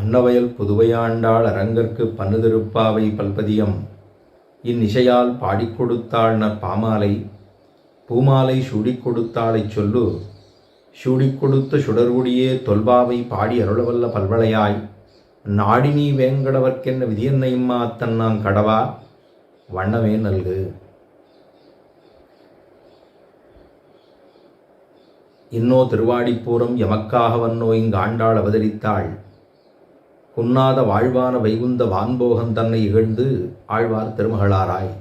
அன்னவயல் புதுவையாண்டாள் அரங்கற்கு பன்னுதிருப்பாவை பல்பதியம் இந்நிசையால் பாடிக் கொடுத்தாள் பாமாலை பூமாலை சூடிக் கொடுத்தாளைச் சொல்லு சூடிக் கொடுத்த சுடர்வுடியே தொல்பாவை பாடி அருளவல்ல பல்வளையாய் நாடினி வேங்கடவர்க்கென்ன விதியன்னையும்மா தன்னாங் கடவா வண்ணமே நல்கு. இன்னோ திருவாடிப்பூரம் எமக்காக வன்னோ இங்காண்டாள் அவதரித்தாள் குன்னாத வாழ்வான வைகுந்த வான்போகன் தன்னை இகழ்ந்து ஆழ்வார் திருமகளாராய்.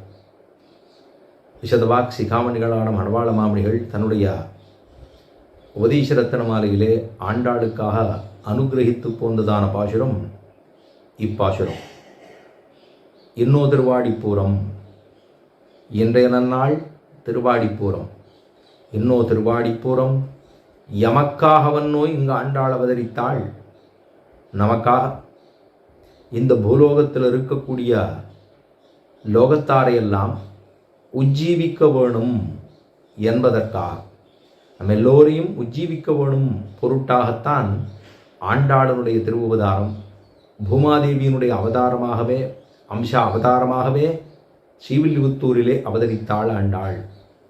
விஷதவாக் சிகாமணிகளான மணவாள மாமணிகள் தன்னுடைய உபதேசரத்தன மாலையிலே ஆண்டாளுக்காக அனுகிரகித்து போந்ததான பாசுரம் இப்பாசுரம். இன்னோ திருவாடிப்பூரம், இன்றைய நன்னாள் திருவாடிப்பூரம். இன்னோ திருவாடிப்பூரம் எமக்காகவன்னோ இங்கு ஆண்டாள் அவதரித்தாள். நமக்காக இந்த பூலோகத்தில் இருக்கக்கூடிய லோகத்தாரையெல்லாம் உஜ்ஜீவிக்க வேணும் என்பதற்காக, நம்ம எல்லோரையும் உஜ்ஜீவிக்க வேணும் பொருட்டாகத்தான் ஆண்டாளனுடைய திருவவதாரம். பூமாதேவியினுடைய அவதாரமாகவே அம்ச அவதாரமாகவே ஸ்ரீவில்லிபுத்தூரிலே அவதரித்தாள் ஆண்டாள்.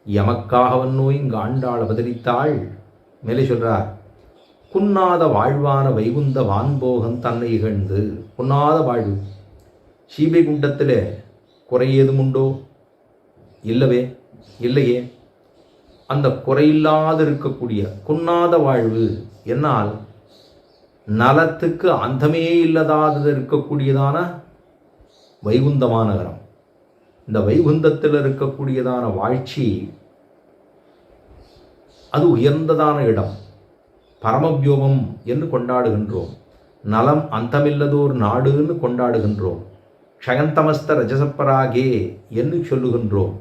எமக்காகவன்னோ இங்கு ஆண்டாள் அவதரித்தாள். மேலே சொல்றார், குன்னாத வாழ்வான வைகுந்த வான்போகன் தன்னை இகழ்ந்து. குன்னாத வாழ்வு, ஸ்ரீவைகுண்டத்தில் குறை ஏதும் உண்டோ? இல்லையே. அந்த குறையில்லாது இருக்கக்கூடிய குன்னாத வாழ்வு என்னால் நலத்துக்கு அந்தமே இல்லதாது இருக்கக்கூடியதான வைகுந்தமான நகரம். இந்த வைகுந்தத்தில் இருக்கக்கூடியதான வாழ்ச்சி அது உயர்ந்ததான இடம். பரமவியோமம் என்று கொண்டாடுகின்றோம். நலம் அந்தமில்லதோர் நாடுன்னு கொண்டாடுகின்றோம். க்ஷயந்தமஸ்த ரஜசப்பராகே என்று சொல்லுகின்றோம்.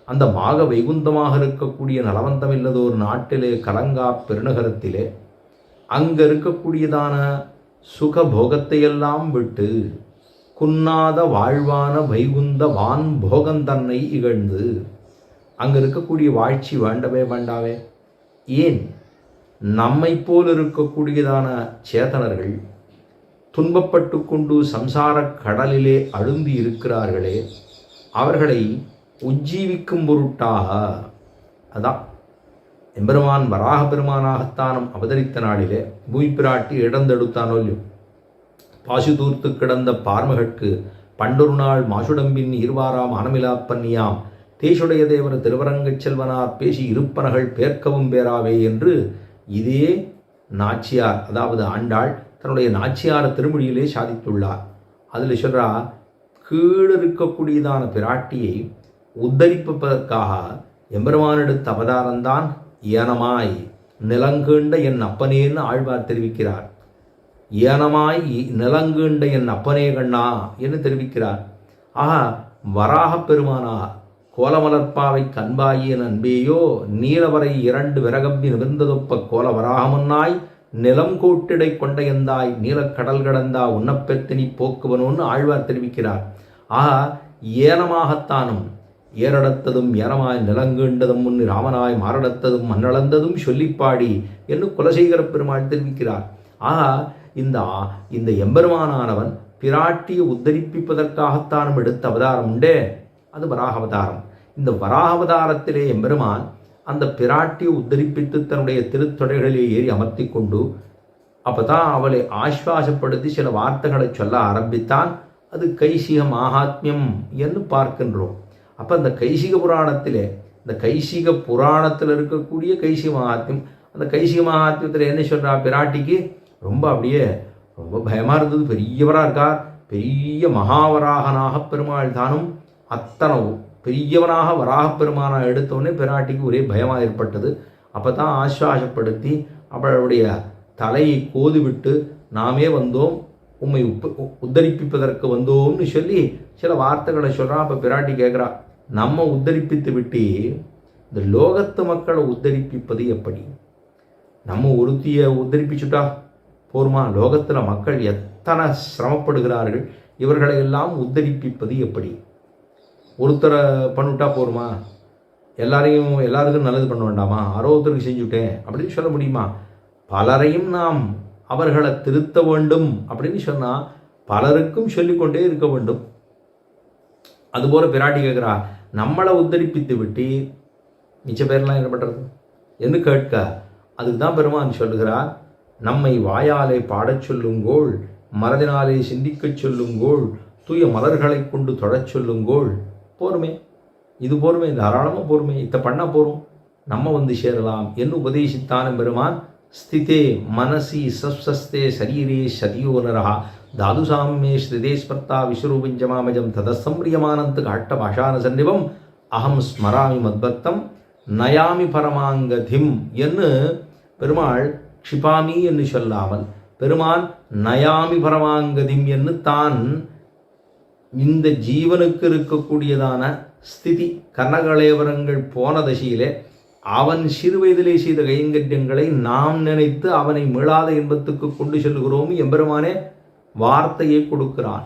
அந்த மாக வைகுந்தமாக இருக்கக்கூடிய நலவந்தமில்லதோர் நாட்டிலே கலங்கா பெருநகரத்திலே அங்கே இருக்கக்கூடியதான சுகபோகத்தையெல்லாம் விட்டு குன்னாத வாழ்வான வைகுந்த வான் போகந்தன்னை இகழ்ந்து அங்கே இருக்கக்கூடிய வாழ்ச்சி வேண்டவே வேண்டாவே. ஏன்? நம்மை போல் இருக்கக்கூடியதான சேதனர்கள் துன்பப்பட்டு கொண்டு சம்சார கடலிலே அழுந்தி இருக்கிறார்களே, அவர்களை உஜ்ஜீவிக்கும் பொருட்டாக, அதான் எம்பெருமான் வராக பெருமானாகத்தானும் அவதரித்த நாளிலே பூமி பிராட்டி இடந்தெடுத்தானோ இல்லையோ, பாசுதூர்த்து கிடந்த பார்மகற்கு பண்டொரு நாள் மாசுடம்பின் இருவாராம் ஆனமிலாப்பன்னியாம் தேசுடைய தேவர திருவரங்கச் செல்வனார் பேசி இருப்பனகள் பேர்க்கவும் பேராவே என்று இதே நாச்சியார், அதாவது ஆண்டாள் தன்னுடைய நாச்சியார் திருமொழியிலே சாதித்துள்ளார். அதில் சொல்றா, கீழ் இருக்கக்கூடியதான பிராட்டியை உத்தரிப்பதற்காக எம்பெருமானெடுத்த அவதாரம்தான் ஏனமாய் நிலங்கீண்ட என் அப்பனேன்னு ஆழ்வார் தெரிவிக்கிறார். ஏனமாய் நிலங்கீண்ட என் அப்பனே கண்ணா என்று தெரிவிக்கிறார். ஆக வராக பெருமானார் கோலமலர்ப்பாவை கண்பாயின் அன்பேயோ நீலவரை 2 விரகம்பி நிமிர்ந்ததொப்ப கோல வராகமுன்னாய் நிலம் கோட்டிடை கொண்ட எந்தாய் நீலக்கடல் கடந்தா உன்னப்பெத்தினி போக்குவனோன்னு ஆழ்வார் தெரிவிக்கிறார். ஆக ஏனமாகத்தானும் ஏறடத்ததும் ஏனமாய் நிலங்கீண்டதும் முன் ராமனாய் மாரடத்ததும் மண்ணளந்ததும் சொல்லிப்பாடி என்று குலசேகர பெருமாள் தெரிவிக்கிறார். ஆக இந்த எம்பெருமானானவன் பிராட்டியை உத்தரிப்பிப்பதற்காகத்தானும் எடுத்த அவதாரம் உண்டே, அது வராகாவதாரம். இந்த வராகாவதாரத்திலே எம்பெருமான் அந்த பிராட்டியை உத்தரிப்பித்து தன்னுடைய திருத்தொடைகளிலே ஏறி அமர்த்தி கொண்டு அப்பதான் அவளை ஆஸ்வாசப்படுத்தி சில வார்த்தைகளை சொல்ல ஆரம்பித்தான். அது கைசிக மகாத்மியம் என்று பார்க்கின்றோம். அப்போ அந்த கைசிக புராணத்திலே, இந்த கைசிக புராணத்தில் இருக்கக்கூடிய கைசிக மகாத்மியம், அந்த கைசிக மகாத்மியத்தில் என்ன சொல்றா, பிராட்டிக்கு ரொம்ப பயமாக இருந்தது. பெரியவராக இருக்கார், பெரிய மகாவராகனாக பெருமாள் தானும் அத்தனை பெரியவனாக வராக பெருமானாக எடுத்தோடனே பிராட்டிக்கு ஒரே பயமாக ஏற்பட்டது. அப்போ தான் ஆஸ்வாசப்படுத்தி அவளுடைய தலையை கோதுவிட்டு நாமே வந்தோம், உம்மை உத்தரிப்பிப்பதற்கு வந்தோம்னு சொல்லி சில வார்த்தைகளை சொல்கிறான். அப்போ பிராட்டி கேட்குறா, நம்ம உத்தரிப்பித்து விட்டு இந்த லோகத்து மக்களை உத்தரிப்பிப்பது எப்படி? நம்ம ஒருத்தியை உத்தரிப்பிச்சுட்டா போருமா? லோகத்தில் மக்கள் எத்தனை சிரமப்படுகிறார்கள், இவர்களை எல்லாம் உத்தரிப்பிப்பது எப்படி? ஒருத்தரை பண்ணிவிட்டா போருமா? எல்லாருக்கும் நல்லது பண்ண வேண்டாமா? ஒருத்தருக்கு செஞ்சுட்டேன் அப்படின்னு சொல்ல முடியுமா? பலரையும் நாம் அவர்களை திருத்த வேண்டும் அப்படின்னு சொன்னால் பலருக்கும் சொல்லிக்கொண்டே இருக்க வேண்டும். அதுபோல் பிராட்டி கேட்குறா, நம்மளை உத்தரிப்பித்து விட்டு மிச்ச பேர்லாம் என்ன பண்ணுறது என்று கேட்க, அதுக்கு தான் பெருமான் சொல்லுகிறார், நம்மை வாயாலே பாடச் சொல்லுங்கோள், மனதினாலே சிந்திக்கச் சொல்லுங்கோள், தூய மலர்களை கொண்டு தொடச் சொல்லுங்கோள். போருமே, இது போருமே, தாராளமாக போருமே, இதை பண்ணால் போரும், நம்ம வந்து சேரலாம் என்று உபதேசித்தான பெருமான். ஸ்திதே மனசி சஸ்வஸ்தே சரீரே சதியோனரா தாதுசாமே ஸ்ருதே ஸ்மர்த்தா விஸ்வரூபிஞ்சமாமஜம் ததசம்பிரியமானந்து காட்ட பாஷான சன்னிவம் அகம் ஸ்மராமி மத்பக்தம் நயாமி பரமாங்கதிம் என்று பெருமாள் க்ஷிபாமி என்று சொல்லாமல் பெருமான் நயாமி பரமாங்கதிம் என்று தான் இந்த ஜீவனுக்கு இருக்கக்கூடியதான ஸ்திதி கர்ணகலேவரங்கள் போன தசையிலே அவன் சிறு வயதிலே செய்த கைங்கரியங்களை நாம் நினைத்து அவனை மீளாத இன்பத்துக்கு கொண்டு செல்கிறோம் எம்பெருமானே வார்த்தையை கொடுக்கிறான்.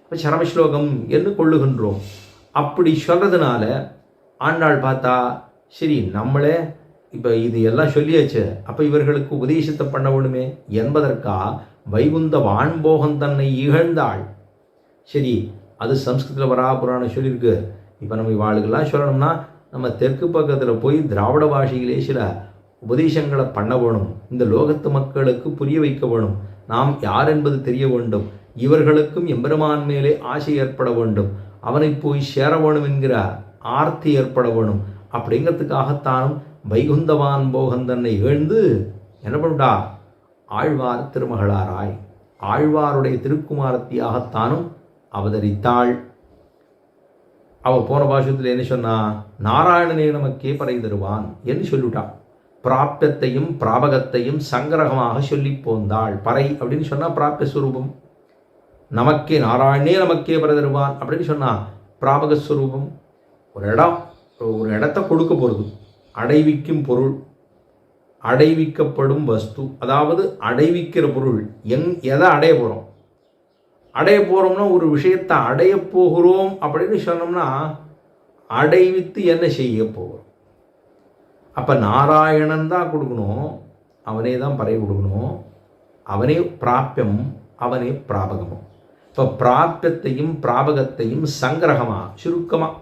இப்போ சரமஸ்லோகம் என்று கொள்ளுகின்றோம். அப்படி சொல்கிறதுனால ஆண்டாள் பார்த்தா, சரி நம்மளே இப்போ இது எல்லாம் சொல்லியாச்சு, அப்போ இவர்களுக்கு உபதேசத்தை பண்ண வேணுமே என்பதற்கா வைகுந்த வான்போகம் தன்னை இகழ்ந்தாள். சரி, அது சம்ஸ்கிருதத்தில் வராபுராணம் சொல்லியிருக்கு. இப்போ நம்ம இவாளுக்கெல்லாம் சொல்லணும்னா நம்ம தெற்கு பக்கத்தில் போய் திராவிட பாஷையிலே சில உபதேசங்களை பண்ண வேணும், இந்த லோகத்து மக்களுக்கு புரிய வைக்க வேணும், நாம் யார் என்பது தெரிய வேண்டும், இவர்களுக்கும் எம்பெருமான் மேலே ஆசை ஏற்பட வேண்டும், அவனை போய் சேர வேணும் என்கிற ஆர்த்தி ஏற்பட வேணும். அப்படிங்கிறதுக்காகத்தானும் வைகுந்தவான் போகன் தன்னை இகழ்ந்து என்ன பண்ணுடா, ஆழ்வார் திருமகளாராய் ஆழ்வாருடைய திருக்குமாரத்தியாகத்தானும் அவதரித்தாள். அவள் போன பாஷத்தில் என்ன சொன்னா, நாராயணனே நமக்கே பறை தருவான் என்று சொல்லிவிட்டாள். பிராப்தத்தையும் பிராபகத்தையும் சங்கிரகமாக சொல்லி போந்தாள். பறை அப்படின்னு சொன்னால் பிராப்தஸ்வரூபம், நமக்கே நாராயணனே நமக்கே பறை தருவான் அப்படின்னு சொன்னால் பிராபகஸ்வரூபம். ஒரு இடத்த கொடுக்க போகிறது, அடைவிக்கும் பொருள், அடைவிக்கப்படும் வஸ்து, அதாவது அடைவிக்கிற பொருள். எதை அடைய போகிறோம், அடைய போகிறோம்னா ஒரு விஷயத்தை அடைய போகிறோம் அப்படின்னு சொன்னோம்னா அடைவித்து என்ன செய்ய போகிறோம். அப்போ நாராயணன் தான் கொடுக்கணும், அவனே தான் பறை கொடுக்கணும், அவனே பிராப்பியம், அவனே பிராபகமும். இப்போ பிராப்பியத்தையும் பிராபகத்தையும் சங்கிரகமாக சுருக்கமாக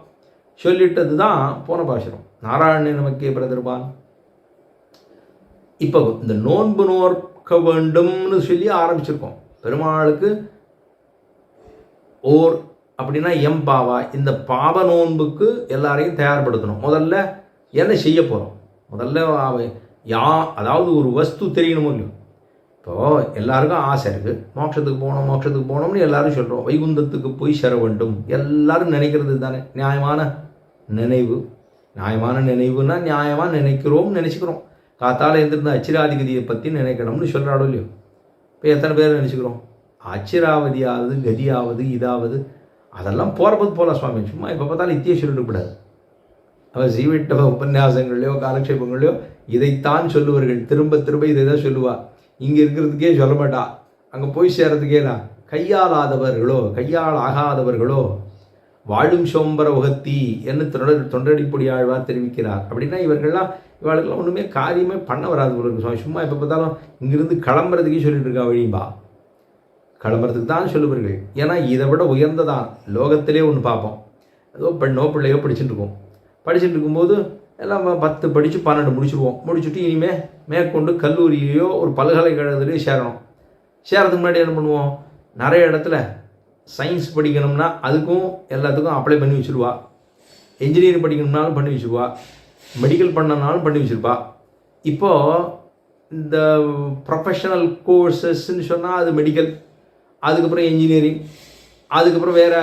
சொல்லிட்டது தான் போன பாசுரம், நாராயணன் நமக்கே பிரதர்பான். இப்போ இந்த நோன்பு நோக்க வேண்டும்னு சொல்லி ஆரம்பிச்சிருக்கோம். பெருமாளுக்கு ஓர் அப்படின்னா எம்பாவா, இந்த பாவ நோன்புக்கு எல்லாரையும் தயார்படுத்தணும். முதல்ல என்ன செய்ய போகிறோம், முதல்ல அதாவது ஒரு வஸ்து தெரியணும் இல்லையோ. இப்போது எல்லாருக்கும் ஆசை இருக்குது, மோட்சத்துக்கு போகணும் மோட்சத்துக்கு போகணும்னு எல்லாரும் சொல்கிறோம், வைகுந்தத்துக்கு போய் சேர வேண்டும் எல்லாரும் நினைக்கிறது தானே நியாயமான நினைவு. நியாயமான நினைவுனா நியாயமாக நினைக்கிறோம், நினச்சிக்கிறோம். காத்தால் எழுந்திருந்த அச்சிராதிகதியை பற்றி நினைக்கணும்னு சொல்கிறாடோ இல்லையோ. இப்போ எத்தனை பேர் நினச்சிக்கிறோம், அச்சிராவதியாவது கதியாவது இதாவது அதெல்லாம் போகிறபோது போகலாம் சுவாமி, சும்மா இப்போ பார்த்தாலும் இத்தியே சொல்லிடக்கூடாது. அவர் சீவிட்ட உபன்யாசங்கள்லையோ காலக்ஷேபங்களையோ இதைத்தான் சொல்லுவார்கள், திரும்ப திரும்ப இதை தான் சொல்லுவாள். இங்கே இருக்கிறதுக்கே சொல்ல மாட்டா, அங்கே போய் சேர்றதுக்கேனா கையாளாதவர்களோ கையால் ஆகாதவர்களோ வாழும் சோம்பர உகத்தி என்று தொண்டடிப்பொடி ஆழ்வார் தெரிவிக்கிறார். அப்படின்னா இவர்களுக்கெல்லாம் ஒன்றுமே காரியமே பண்ண வராது சுவாமி, சும்மா எப்போ பார்த்தாலும் இங்கிருந்து கிளம்புறதுக்கே சொல்லிட்டு இருக்கா வழியும்பா, கிளம்புறதுக்கு தான் சொல்லுவார்கள். ஏன்னா இதை விட உயர்ந்ததான் லோகத்திலே ஒன்று பார்ப்போம், ஏதோ பெண்ணோ பிள்ளையோ படிச்சுட்டு இருக்கோம், படிச்சுட்டு இருக்கும்போது எல்லாம் 10 படித்து 12 முடிச்சுடுவோம், முடிச்சுட்டு இனிமேல் மேற்கொண்டு கல்லூரியிலையோ ஒரு பல்கலைக்கழகத்துலேயோ சேரணும். சேரத்துக்கு முன்னாடி என்ன பண்ணுவோம், நிறைய இடத்துல சயின்ஸ் படிக்கணும்னா அதுக்கும் எல்லாத்துக்கும் அப்ளை பண்ணி வச்சுருவா, என்ஜினியரிங் படிக்கணும்னாலும் பண்ணி வச்சுருவா, மெடிக்கல் பண்ணனாலும் பண்ணி வச்சுருப்பா. இப்போது இந்த ப்ரொஃபஷனல் கோர்சஸ்ன்னு சொன்னால் அது மெடிக்கல், அதுக்கப்புறம் என்ஜினியரிங், அதுக்கப்புறம் வேறு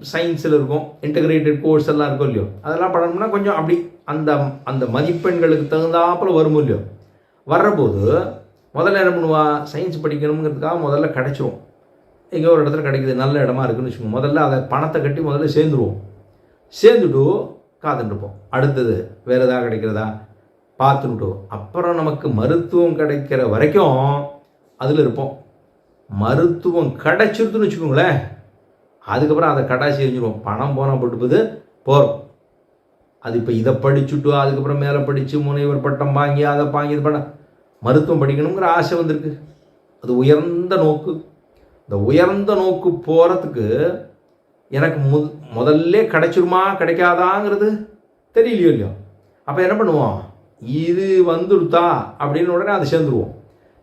சயின்ஸில் இருக்கும், இன்டகிரேட்டட் கோர்ஸ் எல்லாம் இருக்கும் இல்லையோ. அதெல்லாம் பண்ணணும்னா கொஞ்சம் அப்படி அந்த அந்த மதிப்பெண்களுக்கு தகுந்தாப்பில் வரும் இல்லையோ. வர்றபோது முதல்ல என்ன பண்ணுவா, சயின்ஸ் படிக்கணுங்கிறதுக்காக முதல்ல கிடச்சிரும், எங்கே ஒரு இடத்துல கிடைக்குது நல்ல இடமா இருக்குதுன்னு வச்சுக்கோங்க, முதல்ல அதை பணத்தை கட்டி முதல்ல சேர்ந்துருவோம். சேர்ந்துட்டு காத்துட்டுப்போம், அடுத்தது வேறு எதாவது கிடைக்கிறதா பார்த்துக்கிட்டோம். அப்புறம் நமக்கு மருத்துவம் கிடைக்கிற வரைக்கும் அதில் இருப்போம். மருத்துவம் கிடைச்சிருதுன்னு வச்சுக்கோங்களேன், அதுக்கப்புறம் அதை கடாசி எரிஞ்சிடுவோம், பணம் போனால் போட்டுப்பது போகிறோம். அது இப்போ இதை படிச்சுட்டு அதுக்கப்புறம் மேலே படித்து முனைவர் பட்டம் வாங்கி அதை வாங்கி இது பண்ண மருத்துவம் படிக்கணுங்கிற ஆசை வந்திருக்கு. அது உயர்ந்த நோக்கு. இந்த உயர்ந்த நோக்கு போகிறதுக்கு எனக்கு முதல்ல கிடைச்சிருமா கிடைக்காதாங்கிறது தெரியலையோ இல்லையோ. அப்போ என்ன பண்ணுவோம், இது வந்துடுத்தா அப்படின்னு உடனே அது சேர்ந்துருவோம்.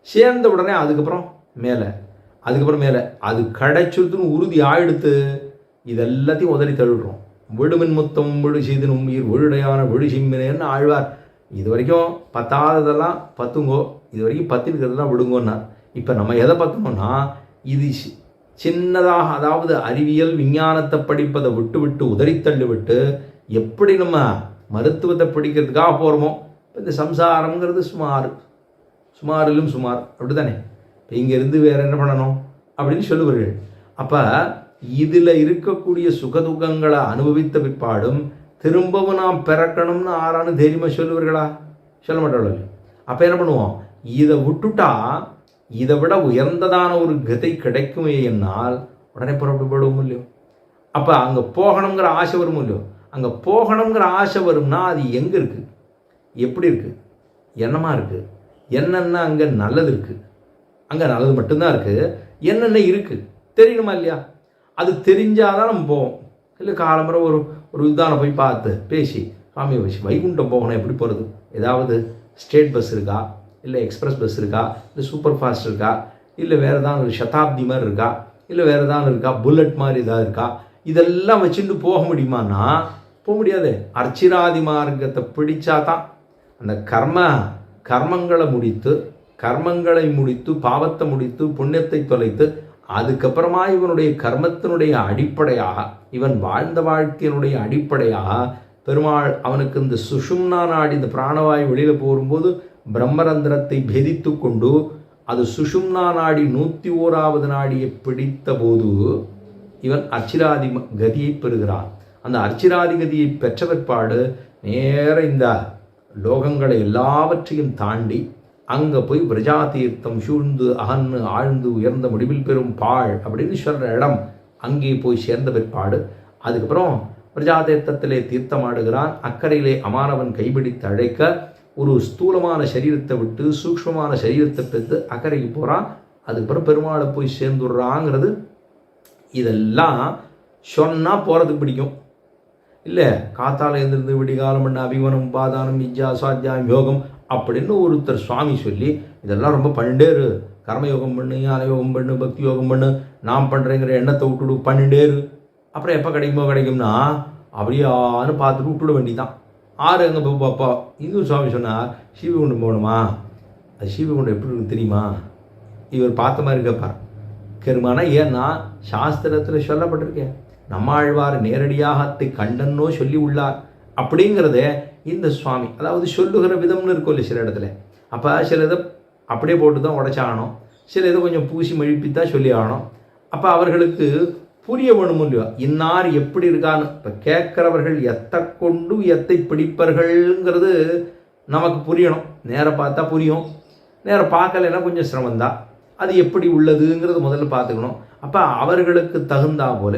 சேர்ந்த உடனே அதுக்கப்புறம் மேலே அது கிடைச்சிருத்துன்னு உறுதி ஆயிடுத்து, இதெல்லாத்தையும் உதறி தள்ளிடுறோம். விடுமின் முத்தம் விடு செய்தினும் உயிர் விழுடையான விடு சிம்மினேன்னு ஆழ்வார். இது வரைக்கும் பத்தாததெல்லாம் பத்துங்கோ, இது வரைக்கும் பத்திருக்கிறதெல்லாம் விடுங்கோன்னார். இப்போ நம்ம எதை பார்த்தோம்னா, இது சின்னதாக, அதாவது அறிவியல் விஞ்ஞானத்தை படிப்பதை விட்டு விட்டு உதறித்தள்ளி விட்டு எப்படி நம்ம மருத்துவத்தை படிக்கிறதுக்காக போகிறோமோ. இப்போ இந்த சம்சாரம்ங்கிறது சுமாரிலும் சுமார் அப்படி தானே. இப்போ இங்கேருந்து வேறு என்ன பண்ணணும் அப்படின்னு சொல்லுவார்கள். அப்போ இதில் இருக்கக்கூடிய சுகதுக்கங்களை அனுபவித்த பிற்பாடும் திரும்பவும் நாம் பிறக்கணும்னு ஆறானு தைரியமாக சொல்லுவார்களா? சொல்ல மாட்டார்கள். அப்போ என்ன பண்ணுவோம், இதை விட்டுட்டா இதை விட உயர்ந்ததான ஒரு கதை கிடைக்குமே என்னால் உடனே புறப்படுவோம் இல்லையோ. அப்போ அங்கே போகணுங்கிற ஆசை வரும் இல்லையோ. அங்கே போகணுங்கிற ஆசை வரும்னா அது எங்கே இருக்குது, எப்படி இருக்குது, என்னமா இருக்குது, என்னென்ன அங்கே நல்லது இருக்குது, அங்கே நல்லது மட்டும்தான் இருக்குது, என்னென்ன இருக்குது தெரியணுமா இல்லையா? அது தெரிஞ்சாதான் நம்ம போவோம். இல்லை காலம்புற ஒரு இதான போய் பார்த்து பேசி சாமி வச்சு வைகுண்டம் போகணும் எப்படி போகிறது, ஏதாவது ஸ்டேட் பஸ் இருக்கா, இல்லை எக்ஸ்பிரஸ் பஸ் இருக்கா, இல்லை சூப்பர் ஃபாஸ்ட் இருக்கா, இல்லை வேறு ஏதாவது ஒரு சதாப்தி மாதிரி இருக்கா, இல்லை வேறு ஏதாவது இருக்கா, புல்லட் மாதிரி ஏதாவது இருக்கா, இதெல்லாம் வச்சுட்டு போக முடியுமான்னா போக முடியாது. அர்ச்சிராதி மார்க்கத்தை பிடிச்சா தான் அந்த கர்மங்களை முடித்து பாவத்தை முடித்து புண்ணியத்தை தொலைத்து அதுக்கப்புறமா இவனுடைய கர்மத்தினுடைய அடிப்படையாக, இவன் வாழ்ந்த வாழ்க்கையினுடைய அடிப்படையாக பெருமாள் அவனுக்கு இந்த சுஷும்னா நாடி, இந்த பிராணவாயு வெளியில் போகும்போது பிரம்மரந்திரத்தை பேதித்து கொண்டு அது சுஷும்னா நாடி 101வது நாடியை பிடித்த போது இவன் அர்ச்சிராதி கதியை பெறுகிறான். அந்த அர்ச்சிராதி கதியை பெற்ற பிற்பாடு நேர இந்த லோகங்களை எல்லாவற்றையும் தாண்டி அங்கே போய் பிரஜா தீர்த்தம் சூழ்ந்து அகன்னு ஆழ்ந்து உயர்ந்த முடிவில் பெறும் பாழ் அப்படின்னு சொல்கிற இடம், அங்கே போய் சேர்ந்த பிற்பாடு அதுக்கப்புறம் பிரஜா தீர்த்தத்திலே தீர்த்தமாடுகிறான். அக்கறையிலே அமானவன் கைபிடித்து அழைக்க ஒரு ஸ்தூலமான சரீரத்தை விட்டு சூக்ஷ்மமான சரீரத்தை பெற்று அக்கறைக்கு போகிறான். அதுக்கப்புறம் பெருமாளை போய் சேர்ந்துடுறாங்கிறது. இதெல்லாம் சொன்னால் போகிறதுக்கு பிடிக்கும். இல்லை காத்தால எழுந்திருந்து விடிகாலம் பண்ண அபிமனம் பாதானம் வித்யா சுவாத்தியாயம் யோகம் அப்படின்னு ஒருத்தர் சுவாமி சொல்லி இதெல்லாம் ரொம்ப பண்ணிட்டேரு, கர்மயோகம் பண்ணு, ஞானயோகம் பண்ணு, பக்தி யோகம் பண்ணு, நான் பண்ணுறேங்கிற எண்ணத்தை விட்டுடு பண்ணிட்டேரு. அப்புறம் எப்போ கிடைக்கும்னா அப்படியான்னு பார்த்துட்டு விட்டுட வேண்டிதான். ஆறு எங்கே போய் பாப்பா. இன்னொரு சுவாமி சொன்னார், ஸ்ரீவைகுண்டம் போகணுமா, அது ஸ்ரீவைகுண்டம் எப்படி இருக்குன்னு தெரியுமா? இவர் பார்த்த மாதிரி கேட்பார். கருமானா ஏன்னா சாஸ்திரத்தில் சொல்லப்பட்டிருக்கேன், நம்மாழ்வார் நேரடியாக அத்தை கண்டன்னோ சொல்லி உள்ளார் அப்படிங்கிறத இந்த சுவாமி, அதாவது சொல்லுகிற விதம்னு இருக்கும் இல்லை சில இடத்துல. அப்போ சில இதை அப்படியே போட்டு தான் உடைச்சாகணும், சில இதை கொஞ்சம் பூசி மழிப்பித்தான் சொல்லி ஆகணும். அப்போ அவர்களுக்கு புரிய வேணும் இல்லையோ, இன்னார் எப்படி இருக்கான்னு. இப்போ கேட்குறவர்கள் எத்தை கொண்டு எத்தை பிடிப்பார்கள்ங்கிறது நமக்கு புரியணும். நேரம் பார்த்தா புரியும், நேரம் பார்க்கலைன்னா கொஞ்சம் சிரமந்தான். அது எப்படி உள்ளதுங்கிறது முதல்ல பார்த்துக்கணும். அப்போ அவர்களுக்கு தகுந்தா போல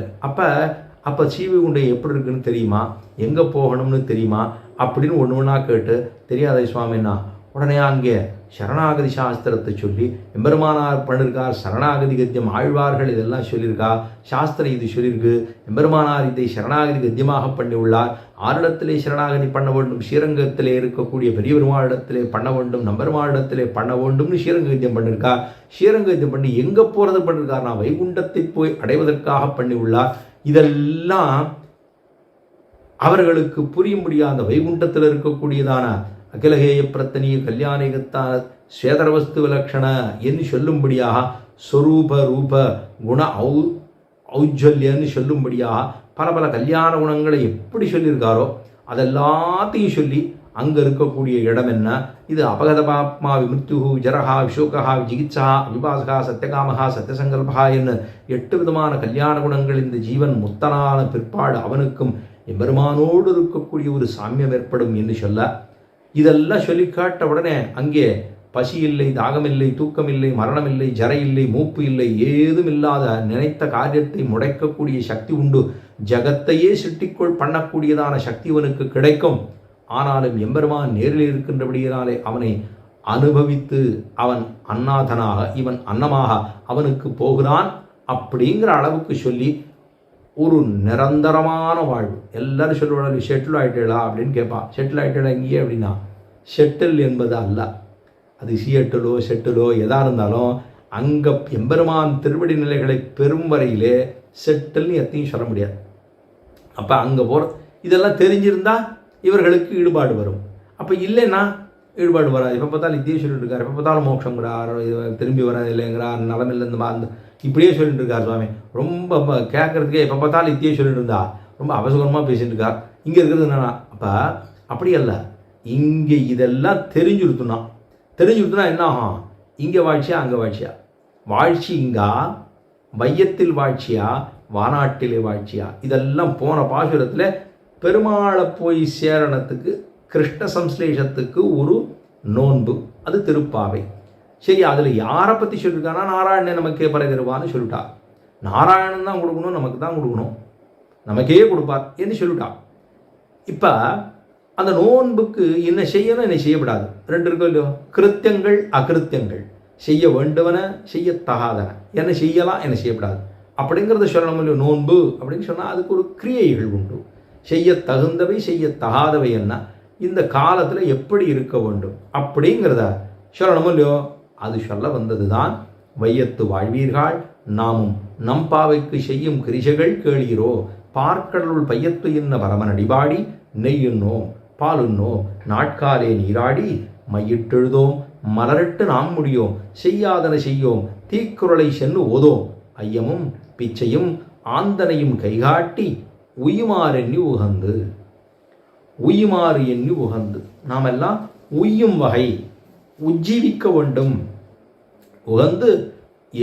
அப்போ ஸ்ரீவைகுண்டம் எப்படி இருக்குன்னு தெரியுமா, எங்கே போகணும்னு தெரியுமா அப்படின்னு ஒன்று ஒன்றா கேட்டு தெரியாத சுவாமின்னா உடனே அங்கே சரணாகதி சாஸ்திரத்தை சொல்லி எம்பெருமானார் பண்ணிருக்கார். சரணாகதி கத்தியம் ஆழ்வார்கள் இதெல்லாம் சொல்லியிருக்கா, சாஸ்திரம் இது சொல்லியிருக்கு. எம்பெருமானார் இதை சரணாகதி கத்தியமாக பண்ணி உள்ளார். ஆரிடத்திலே சரணாகதி பண்ண வேண்டும், ஸ்ரீரங்கத்திலே இருக்கக்கூடிய பெரிய பெருமாளிடத்திலே பண்ண வேண்டும், நம்பெருமாளிடத்திலே பண்ண வேண்டும்னு ஸ்ரீரங்க கத்தியம் பண்ணியிருக்கா. ஸ்ரீரங்க கத்தியம் பண்ணி எங்கே போகிறது பண்ணியிருக்கார், நான் வைகுண்டத்தை போய் அடைவதற்காக பண்ணி உள்ளார். இதெல்லாம் அவர்களுக்கு புரிய முடியாத வைகுண்டத்தில் இருக்கக்கூடியதான அகிலகேய பிரத்தனிய கல்யாணிகத்தான சேதரவஸ்து விலக்ஷண என்று சொல்லும்படியாக ஸ்வரூப ரூப குண ஔஜ்வல்யன்னு சொல்லும்படியாக பல பல கல்யாண குணங்களை எப்படி சொல்லியிருக்காரோ அதெல்லாத்தையும் சொல்லி அங்கே இருக்கக்கூடிய இடம் என்ன, இது அபகதபாத்மா விமிருத்து ஜரஹா விஷோகா ஜிகித்சா விபாசகா சத்தியகாமகா சத்தியசங்கல்பா என்ன 8 விதமான கல்யாண குணங்கள் இந்த ஜீவன் முத்தனான பிற்பாடு அவனுக்கும் எம்பெருமானோடு இருக்கக்கூடிய ஒரு சாமியம் ஏற்படும் என்று சொல்ல, இதெல்லாம் சொல்லி காட்ட உடனே அங்கே பசி இல்லை, தாகமில்லை, தூக்கமில்லை, மரணமில்லை, ஜரை இல்லை, மூப்பு இல்லை, ஏதும் இல்லாத நினைத்த காரியத்தை முடைக்கக்கூடிய சக்தி உண்டு. ஜகத்தையே சிட்டிக்குள் பண்ணக்கூடியதான சக்தி அவனுக்கு கிடைக்கும். ஆனாலும் எம்பெருமான் நேரில் இருக்கின்றபடியினாலே அவனை அனுபவித்து அவன் அன்னாதனாக இவன் அன்னமாக அவனுக்கு போகிறான் அப்படிங்கிற அளவுக்கு சொல்லி ஒரு நிரந்தரமான வாழ்வு. எல்லாரும் சொல்லுவாங்க ஷெட்டில் ஆகிட்டேளா அப்படின்னு கேட்பான். ஷெட்டில் ஆகிட்டேளா இங்கேயே அப்படின்னா ஷெட்டில் என்பது அல்ல, அது சியட்டிலோ ஷெட்டிலோ எதாக இருந்தாலும் அங்கே எம்பெருமான் திருவடி நிலைகளை பெறும் வரையிலே செட்டில்னு எத்தையும் சொல்ல முடியாது. அப்போ அங்கே போகிற இதெல்லாம் தெரிஞ்சிருந்தால் இவர்களுக்கு ஈடுபாடு வரும். அப்போ இல்லைன்னா ஈடுபாடு வராது. எப்போ பார்த்தாலும் இதையே சொல்லிட்டு இருக்கார், எப்போ பார்த்தாலும் மோட்சங்கிறார், திரும்பி வராது இல்லைங்கிறார், நலமில்லைந்து மாந்து இப்படியே சொல்லிட்டு இருக்கார் சுவாமி. ரொம்ப கேட்கறதுக்கே எப்போ பார்த்தாலும் இதையே சொல்லிட்டு இருந்தா ரொம்ப அவசரமாக பேசிட்டு இருக்கார். இங்கே இருக்கிறது என்னன்னா அப்போ அப்படி அல்ல, இங்கே இதெல்லாம் தெரிஞ்சுருத்துனா என்ன ஆகும்? இங்கே வாழ்ச்சியா அங்கே வாழ்ச்சியா? வாழ்ச்சி இங்கா வையத்தில் வாழ்ச்சியா வானாட்டிலே வாழ்ச்சியா? இதெல்லாம் போன பாசுரத்தில் பெருமாளை போய் சேரணத்துக்கு கிருஷ்ண சம்ஸ்லேஷத்துக்கு ஒரு நோன்பு, அது திருப்பாவை. சரி, அதில் யாரை பற்றி சொல்லியிருக்கானா நாராயணன் நமக்கே பரகிருவான்னு சொல்லிட்டா. நாராயணன் தான் கொடுக்கணும், நமக்கு தான் கொடுக்கணும், நமக்கே கொடுப்பார் என்று சொல்லிட்டா. இப்போ அந்த நோன்புக்கு என்ன செய்யணும் என்ன செய்யப்படாது ரெண்டு இருக்கும் இல்லையோ? கிருத்தியங்கள் அகிருத்தியங்கள், செய்ய வேண்டுவன செய்யத்தகாதன, என்ன செய்யலாம் என்ன செய்யப்படாது அப்படிங்கிறத சொல்லணும் இல்லையோ? நோன்பு அப்படின்னு சொன்னால் அதுக்கு ஒரு கிரியைகள் உண்டு. செய்ய தகுந்தவை செய்ய தகாதவை என்ன, இந்த காலத்தில் எப்படி இருக்க வேண்டும் அப்படிங்கிறத சொல்லணும் இல்லையோ? அது சொல்ல வந்தது தான் வையத்து வாழ்வீர்கள் நாமும் நம்பாவைக்கு செய்யும் கிரிசைகள் கேளீரோ, பார்க்கடலுள் பையத்து என்ன பரமன் அடிபாடி நெய்யுண்ணோம் பாலுண்ணோம் நாட்காலே நீராடி மையிட்டெழுதோம் மலரிட்டு நாம் முடியோம் செய்யாதன செய்யோம் தீக்குறளை சென்று ஓதோம் ஐயமும் பிச்சையும் ஆந்தனையும் கைகாட்டி உயுமாறு எண்ணி உகந்து நாம் எல்லாம் உய்யும் வகை உஜ்ஜீவிக்க வேண்டும். உகந்து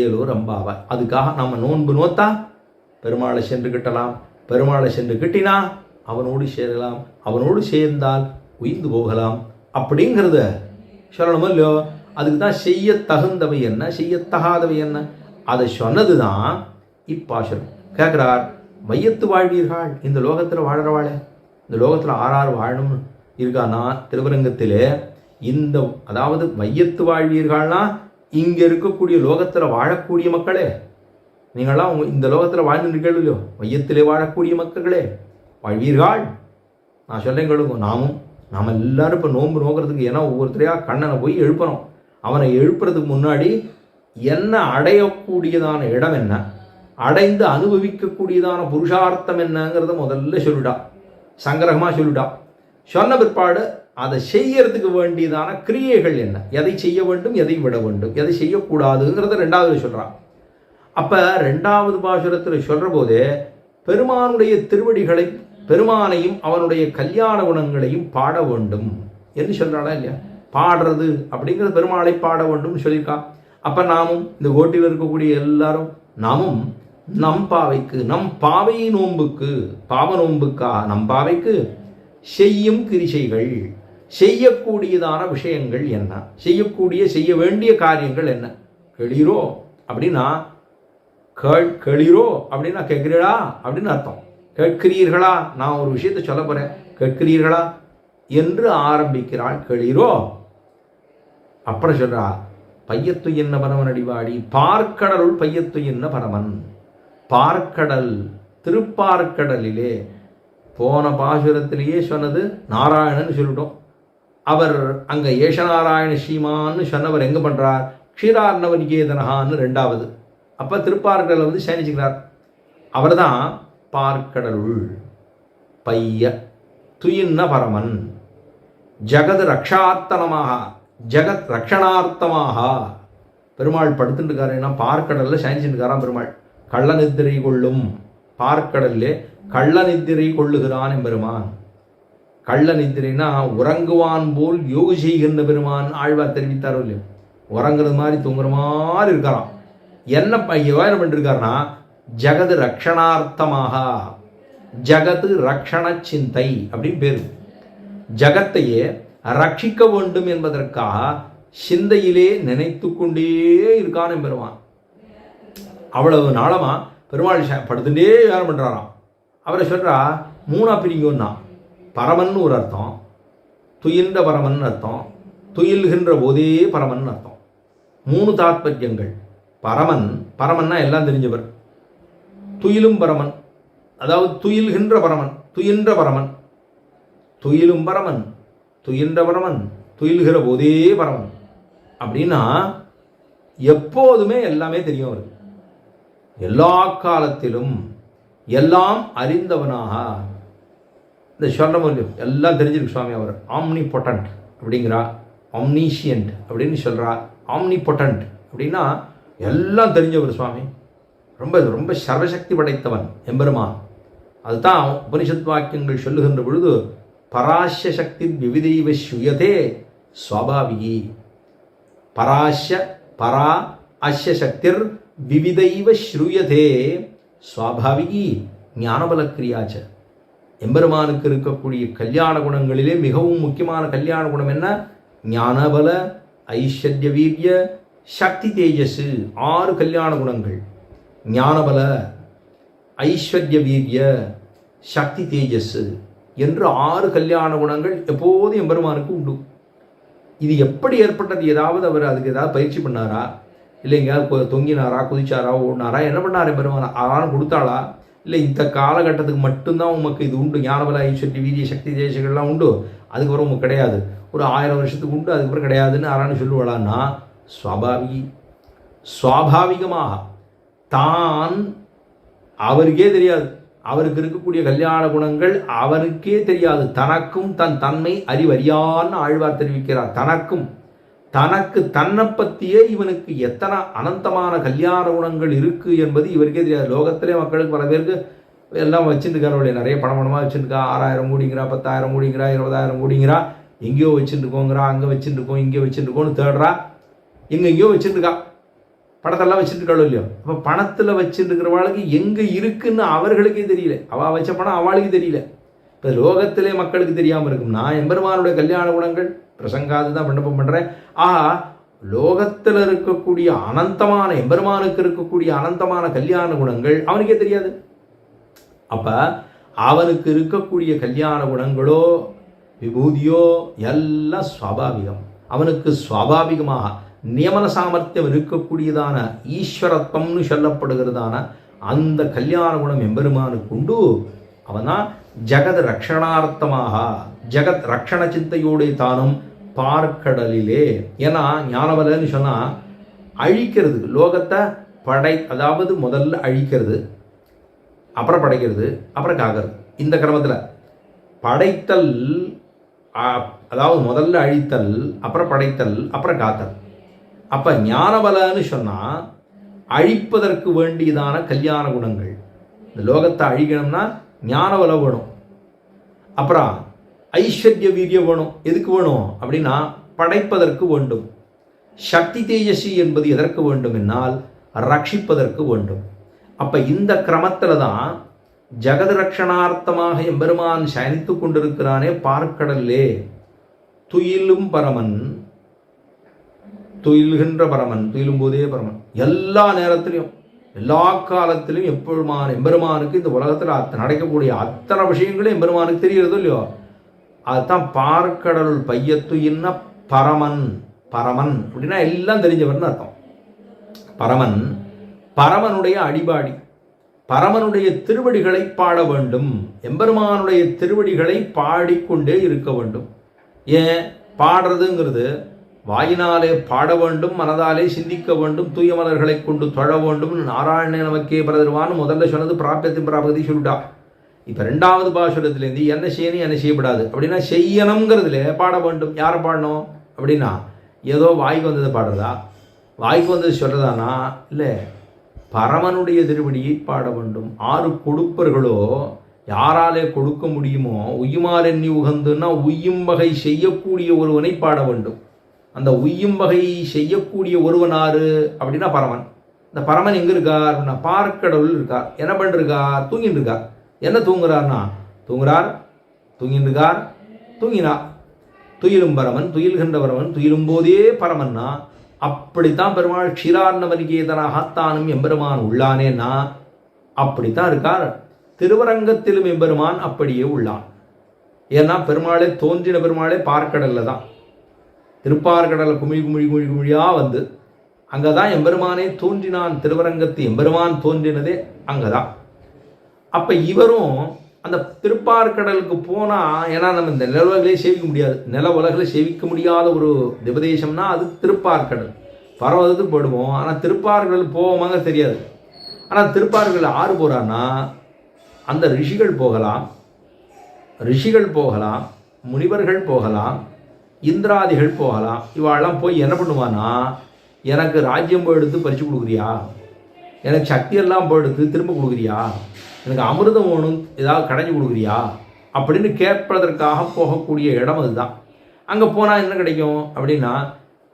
ஏலோர் அம்பாவாய். அதுக்காக நம்ம நோன்பு நோத்தா பெருமாளை சென்று கிட்டலாம், பெருமாளை சென்று கிட்டினா அவனோடு சேரலாம், அவனோடு சேர்ந்தால் உயிர்ந்து போகலாம் அப்படிங்கிறத சொல்லணுமோ இல்லையோ? அதுக்கு தான் செய்ய தகுந்தவை என்ன செய்யத்தகாதவை என்ன அதை சொன்னது தான் இப்பாசுரம். கேட்குறார், வையத்து வாழ்வீர்கள், இந்த லோகத்தில் வாழறவாழ, இந்த லோகத்தில் ஆறாறு வாழணும்னு இருக்கானா திருவரங்கத்திலே. இந்த அதாவது வையத்து வாழ்வீர்கள்னா இங்கே இருக்கக்கூடிய லோகத்தில் வாழக்கூடிய மக்களே, நீங்களாம் இந்த லோகத்தில் வாழ்ந்துருக்கீர்கள் இல்லையோ? வையத்திலே வாழக்கூடிய மக்களே வாழ்வீர்கள். நான் சொல்லேன் கேளுங்க, நாம் எல்லாரும் இப்போ நோன்பு நோக்கிறதுக்கு ஏன்னா ஒவ்வொருத்தரையாக கண்ணனை போய் எழுப்பணும். அவனை எழுப்புறதுக்கு முன்னாடி என்ன அடையக்கூடியதான இடம் என்ன, அடைந்து அனுபவிக்கக்கூடியதான புருஷார்த்தம் என்னங்கிறத முதல்ல சொல்லிட்டா, சங்கிரகமாக சொல்லிட்டா. சொன்ன பிற்பாடு அதை செய்யறதுக்கு வேண்டியதான கிரியைகள் என்ன, எதை செய்ய வேண்டும் எதை விட வேண்டும் எதை செய்யக்கூடாதுங்கிறத ரெண்டாவது சொல்கிறான். அப்போ ரெண்டாவது பாசுரத்தில் சொல்கிற போதே பெருமானுடைய திருவடிகளை பெருமானையும் அவனுடைய கல்யாண குணங்களையும் பாட வேண்டும் என்று சொல்கிறாளா இல்லையா? பாடுறது அப்படிங்கிறது பெருமாளை பாட வேண்டும் சொல்லியிருக்கா. அப்போ நாமும் இந்த ஓட்டில் இருக்கக்கூடிய எல்லாரும் நாமும் நம் பாவைக்கு நம் பாவை நோன்புக்கு பாவ நோன்புக்காக நம் பாவைக்கு செய்யும் கிரிசைகள் செய்யக்கூடியதான விஷயங்கள் என்ன, செய்ய வேண்டிய காரியங்கள் என்ன. கெளீரோ அப்படின்னா கேளீரோ அப்படின்னா கேட்கிறீர்களா அப்படின்னு அர்த்தம். கேட்கிறீர்களா, நான் ஒரு விஷயத்தை சொல்ல போகிறேன், கேட்கிறீர்களா என்று ஆரம்பிக்கிறாள். கேளீரோ அப்புறம் சொல்றா, பையத்து என்ன பரமன் அடிவாடி பார்க்கடலுள் பையத்து என்ன பரமன். பார்க்கடல் திருப்பார்க்கடலிலே போன பாசுரத்திலேயே சொன்னது நாராயணன் சொல்லிட்டோம். அவர் அங்கே ஏஷநாராயண ஸ்ரீமான்னு சொன்னவர் எங்கே பண்ணுறார்? க்ஷீரார்ணவ நிகேதனஹான்னு ரெண்டாவது. அப்போ திருப்பார்க்கடலை வந்து சயனிச்சுக்கிறார். அவர் தான் பார்க்கடலுள் பைய துயின்ன பரமன் ஜகத் ரக்ஷார்த்தனமாக ஜகத் ரக்ஷணார்த்தமாக பெருமாள் படுத்துட்டு இருக்காரு. ஏன்னா பார்க்கடலில் சயனிச்சுட்டு இருக்காராம் பெருமாள். கள்ள நித்திரை கொள்ளும் பார்க்கடல்லே கள்ள நித்திரை கொள்ளுகிறான் எம்பெருமான். கள்ள நித்திரைனா உறங்குவான் போல் யோகு செய்கின்ற பெருமான் ஆழ்வார் தெரிவித்தாரோ இல்லையோ? உறங்குறது மாதிரி தூங்குற மாதிரி இருக்காராம். என்ன என்ன பண்ணிருக்காருன்னா ஜகது ரக்ஷணார்த்தமாக ஜகத்து ரக்ஷண சிந்தை அப்படின்னு பேரு. ஜகத்தையே ரட்சிக்க வேண்டும் என்பதற்காக சிந்தையிலே நினைத்து கொண்டே இருக்கான் பெருமான். அவ்வளவு நாளமா பெருமாள் படுத்துட்டே வேலை பண்ணுறாராம். அவரை சொல்கிறா மூணா பிரிங்கன்னா பரமன் ஒரு அர்த்தம், துயின்ற பரமன் அர்த்தம், துயில்கின்ற போதே பரமன் அர்த்தம். 3 தாத்பரியங்கள். பரமன், பரமன்னா எல்லாம் தெரிஞ்சவர். துயிலும் பரமன், அதாவது துயில்கின்ற பரமன், துயின்ற பரமன், துயிலும் பரமன், துயின்ற பரமன், துயில்கிற போதே பரமன். அப்படின்னா எப்போதுமே எல்லாமே தெரியும் அவருக்கு. எல்லா காலத்திலும் எல்லாம் அறிந்தவனாக இந்த சொல்ல முடியும். எல்லாம் தெரிஞ்சிருக்கு சுவாமி. அவர் ஆம்னி பொட்டன்ட் அப்படிங்கிறா, ஆம்னீஷியன்ட் அப்படின்னு சொல்கிறா. ஆம்னி பொட்டன்ட் அப்படின்னா எல்லாம் தெரிஞ்சவர் சுவாமி. ரொம்ப ரொம்ப சர்வசக்தி படைத்தவன் எம்பெருமான். அதுதான் உபனிஷத் வாக்கியங்கள் சொல்லுகின்ற பொழுது பராஷ்ய சக்தி விவிதைவ ஸ்ரூயதே ஸ்வாபாவிகி. பராஷ்ய பரா அஸ்ய சக்திர் விவிதைவ ஸ்ரூயதே ஸ்வாபாவிகி ஞானபலக்கிரியாச்ச. எம்பெருமானுக்கு இருக்கக்கூடிய கல்யாண குணங்களிலே மிகவும் முக்கியமான கல்யாண குணம் என்ன? ஞானபல, ஐஸ்வர்ய வீரிய, சக்தி தேஜஸ். 6 கல்யாண குணங்கள். ஞானபல, ஐஸ்வர்ய வீரிய, சக்தி தேஜஸ் என்று 6 கல்யாண குணங்கள் எப்போதும் எம்பெருமானுக்கு உண்டு. இது எப்படி ஏற்பட்டது? ஏதாவது அவர் அதுக்கு ஏதாவது பயிற்சி பண்ணாரா? இல்லை எங்கேயாவது தொங்கினாரா, குதிச்சாரா, ஓடினாரா, என்ன பண்ணார் எம்பெருமான்? ஆறான்னு கொடுத்தாளா? இல்லை இந்த காலகட்டத்துக்கு மட்டும்தான் உமக்கு இது உண்டு, ஞானபல, ஐஸ்வர்ய வீரிய, சக்தி தேஜங்கள்லாம் உண்டு, அதுக்கப்புறம் உமக்கு கிடையாது, ஒரு 1000 வருஷத்துக்கு உண்டு, அதுக்கப்புறம் கிடையாதுன்னு ஆறான்னு சொல்லுவாளான்னா சுவாபாவிகமாக தான் அவருக்கே தெரியாது. அவருக்கு இருக்கக்கூடிய கல்யாண குணங்கள் அவனுக்கே தெரியாது. தனக்கும் தன் தன்மை அறிவறியான்னு ஆழ்வார் தெரிவிக்கிறார். தனக்கு தன்னை பற்றியே இவனுக்கு எத்தனை அனந்தமான கல்யாண குணங்கள் இருக்கு என்பது இவருக்கே தெரியாது. லோகத்திலே மக்களுக்கு பல பேருக்கு எல்லாம் வச்சுருக்காரு. நிறைய பணமாக வச்சுருக்கா. 6000 கோடிங்கிறா, 10,000 கோடிங்கிறா, 20,000 கோடிங்கிறா, எங்கேயோ வச்சுருக்கோங்கிறா, அங்கே வச்சுருக்கோம், இங்கே வச்சுருக்கோன்னு தேடுறா. எங்கெங்கேயோ வச்சுருக்கா. பணத்தெல்லாம் வச்சுருக்காளோ இல்லையோ. அப்போ பணத்தில் வச்சுருக்கிறவாளுக்கு எங்கே இருக்குன்னு அவர்களுக்கே தெரியல. அவள் வச்ச பணம் அவளுக்கு தெரியல. இப்போ லோகத்திலே மக்களுக்கு தெரியாமல் இருக்கும்னா எம்பெருமானுடைய கல்யாண குணங்கள் பிரசங்காது தான் விண்ணப்பம் பண்ணுறேன். லோகத்தில் இருக்கக்கூடிய அனந்தமான எம்பெருமானுக்கு இருக்கக்கூடிய அனந்தமான கல்யாண குணங்கள் அவனுக்கே தெரியாது. அப்போ அவனுக்கு இருக்கக்கூடிய கல்யாண குணங்களோ விபூதியோ எல்லாம் சுவாபாவிகம். அவனுக்கு சுவாபாவிகமாக நியமன சாமர்த்தியம் இருக்கக்கூடியதான ஈஸ்வரத்வம்னு சொல்லப்படுகிறதான அந்த கல்யாண குணம் எம்பெருமானுக்கு உண்டு. அவன் தான் ஜகத் ரக்ஷணார்த்தமாக ஜகத் ரக்ஷண சிந்தையோடு தானும் பார்க்கடலிலே. ஏன்னா ஞானபலன்னு சொன்னால் அழிக்கிறது, லோகத்தை அதாவது முதல்ல அழிக்கிறது, அப்புறம் படைக்கிறது, அப்புறம் காக்கிறது. இந்த கிரமத்தில் படைத்தல், அதாவது முதல்ல அழித்தல், அப்புறம் படைத்தல், அப்புறம் காத்தல். அப்போ ஞானபலன்னு சொன்னால் அழிப்பதற்கு வேண்டியதான கல்யாண குணங்கள். இந்த லோகத்தை அழிக்கணும்னா ஞானபலம் வேணும். அப்புறம் ஐஸ்வர்ய வீரியம் வேணும். எதுக்கு வேணும் அப்படின்னா படைப்பதற்கு வேண்டும். சக்தி தேஜசி என்பது எதற்கு வேண்டும் என்னால் ரட்சிப்பதற்கு வேண்டும். அப்போ இந்த கிரமத்தில் தான் ஜகத் ரக்ஷணார்த்தமாக எம்பெருமான் சயனித்து கொண்டிருக்கிறானே பார்க்கடல்லே. துயிலும் பரமன், துயில்கின்ற பரமன், துயிலும் போதே பரமன். எல்லா நேரத்திலையும் எல்லா காலத்திலும் எம்பெருமானுக்கு இந்த உலகத்தில் நடக்கக்கூடிய அத்தனை விஷயங்களும் எம்பெருமானுக்கு தெரிகிறதோ இல்லையோ. அதுதான் பார்க்கடலுள் பையத்து என்ன பரமன். பரமன் அப்படின்னா எல்லாம் தெரிஞ்சவர்னு அர்த்தம். பரமன், பரமனுடைய அடிபாடி, பரமனுடைய திருவடிகளை பாட வேண்டும். எம்பெருமானுடைய திருவடிகளை பாடிக்கொண்டே இருக்க வேண்டும். ஏன் பாடுறதுங்கிறது? வாயினாலே பாட வேண்டும், மனதாலே சிந்திக்க வேண்டும், தூய மலர்களை கொண்டு தொழ வேண்டும். நாராயண நமக்கே பிரதர்வான்னு முதல்ல சொன்னது பிராப்தியத்தின் பிராபதி சொல்லிட்டா. இப்போ 2வது பாசுரத்துலேருந்து என்ன செய்யணும் என்ன செய்யப்படாது அப்படின்னா செய்யணுங்கிறதுல பாட வேண்டும். யாரை பாடணும் அப்படின்னா ஏதோ வாய்க்கு வந்ததை பாடுறதா, வாய்க்கு வந்தது சொல்கிறதானா? இல்லை, பரமனுடைய திருவடியை பாட வேண்டும். 6 கொடுப்பர்களோ யாராலே கொடுக்க முடியுமோ உய்யுமாறு எண்ணி உகந்துன்னா உய்யும் வகை செய்யக்கூடிய ஒருவனை பாட வேண்டும். அந்த உய்யும் வகை செய்யக்கூடிய ஒருவனாரு அப்படின்னா பரமன். இந்த பரமன் எங்கே இருக்கார் அப்படின்னா பார்க்கடவுள் இருக்கார். என்ன பண்ணிருக்கார்? தூங்கிட்டு இருக்கார். என்ன தூங்குறார்னா தூங்குறார், தூங்கிட்டு இருக்கார், தூங்கினார். துயிலும் பரமன், துயில்கின்ற பரமன், துயிலும் போதே பரமன்னா அப்படித்தான் பெருமாள் க்ஷீரார்ணவனிகேதனாகத்தானும் எம்பெருமான் உள்ளானேன்னா அப்படித்தான் இருக்கார். திருவரங்கத்திலும் எம்பெருமான் அப்படியே உள்ளான். ஏன்னா பெருமாளே தோன்றின பெருமாளே பார்க்கடல்ல தான். திருப்பார்கடலை குமிழியாக வந்து அங்கே தான் எம்பெருமானே தோன்றினான். திருவரங்கத்து எம்பெருமான் தோன்றினதே அங்கே தான். அப்போ இவரும் அந்த திருப்பார்கடலுக்கு போனால், ஏன்னா நம்ம இந்த நில உலகிலே சேவிக்க முடியாது, நில உலகில் சேவிக்க முடியாத ஒரு திவதேசம்னா அது திருப்பார்கடல். பரவதத்துக்கு போயிடுவோம், ஆனால் திருப்பார்கடல் போவோமாங்க தெரியாது. ஆனால் திருப்பார்கடல் ஆறு போகிறான்னா அந்த ரிஷிகள் போகலாம், முனிவர்கள் போகலாம், இந்திராதிகள் போகலாம். இவாளெல்லாம் போய் என்ன பண்ணுவான்னா, எனக்கு ராஜ்யம் போய் பறித்து கொடுக்குறியா, எனக்கு சக்தியெல்லாம் போய் திரும்ப கொடுக்குறியா, எனக்கு அமிர்தம் வேணும் ஏதாவது கடைஞ்சி கொடுக்குறியா அப்படின்னு கேட்பதற்காக போகக்கூடிய இடம் அதுதான். அங்கே போனால் என்ன கிடைக்கும் அப்படின்னா,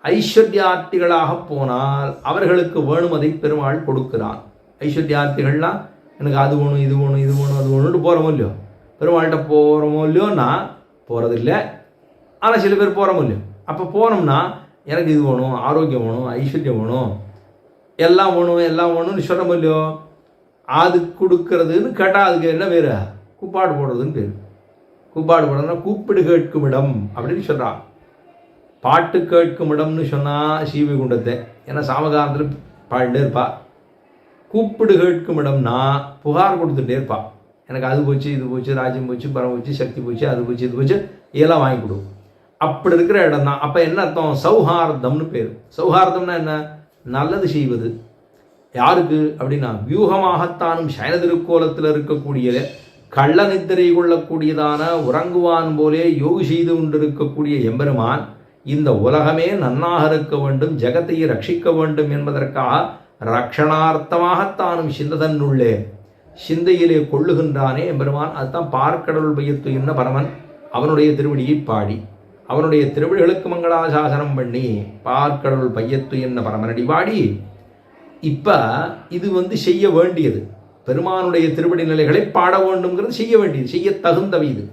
ஐஸ்வர்யார்த்திகளாக போனால் அவர்களுக்கு வேணுமதை பெருமாள் கொடுக்கிறான். ஐஸ்வர்யார்த்திகள்லாம் எனக்கு அது வேணும் இது வேணும் இது வேணும் அது வேணும்னு போகிறோமோ இல்லையோ, பெருமாள்கிட்ட போகிறோமோ இல்லையோன்னா போகிறதில்லை. ஆனால் சில பேர் போகிறோமோ இல்லையோ, அப்போ போனோம்னா எனக்கு இது வேணும், ஆரோக்கியம் வேணும், ஐஸ்வர்யம் வேணும், எல்லாம் வேணும்னு சொல்கிறோமோ இல்லையோ, அது கொடுக்கறதுன்னு கேட்டால் அதுக்கு என்ன பேர்? கூப்பாடு போடுறதுன்னு பேர். கூப்பாடு போடுறதுன்னா கூப்பிடு கேட்கும் இடம் அப்படின்னு சொல்கிறான். பாட்டு கேட்கும் இடம்னு சொன்னால் ஸ்ரீவைகுண்டத்தை, ஏன்னா சாமகாலத்தில் பாடிட்டே இருப்பா. கூப்பிடு கேட்கும் இடம்னா புகார் கொடுத்துட்டே இருப்பா. எனக்கு அது போச்சு இது போச்சு, ராஜ்யம் போச்சு, பரம் போச்சு, சக்தி போச்சு, அது போச்சு இது போச்சு, இதெல்லாம் வாங்கி கொடு. அப்படி இருக்கிற இடம் தான். அப்போ என்ன அர்த்தம்? சௌஹார்தம்னு பேர். சௌஹார்தம்னா என்ன? நல்லது செய்வது. யாருக்கு அப்படின்னா, வியூகமாகத்தானும் சயன திருக்கோலத்தில் இருக்கக்கூடிய கள்ள நித்திரை கொள்ளக்கூடியதான உறங்குவான் போலே யோகி செய்து கொண்டிருக்கக்கூடிய எம்பெருமான் இந்த உலகமே நன்னாக இருக்க வேண்டும், ஜெகத்தை ரட்சிக்க வேண்டும் என்பதற்காக ரக்ஷணார்த்தமாகத்தானும் சிந்ததன்னுள்ளே சிந்தையிலே கொள்ளுகின்றானே எம்பெருமான். அதுதான் பார்க்கடவுள் பையத்து என்ன பரமன் அவனுடைய திருவடியை பாடி அவனுடைய திருவடிகளுக்கு மங்களாசாசனம் பண்ணி பார்க்கடவுள் பையத்து என்ன பரமனடி பாடி. இப்போ இது செய்ய வேண்டியது, பெருமானுடைய திருவடி நிலைகளை பாட வேண்டும்ங்கிறது செய்ய வேண்டியது, செய்ய தகுந்தவை. இது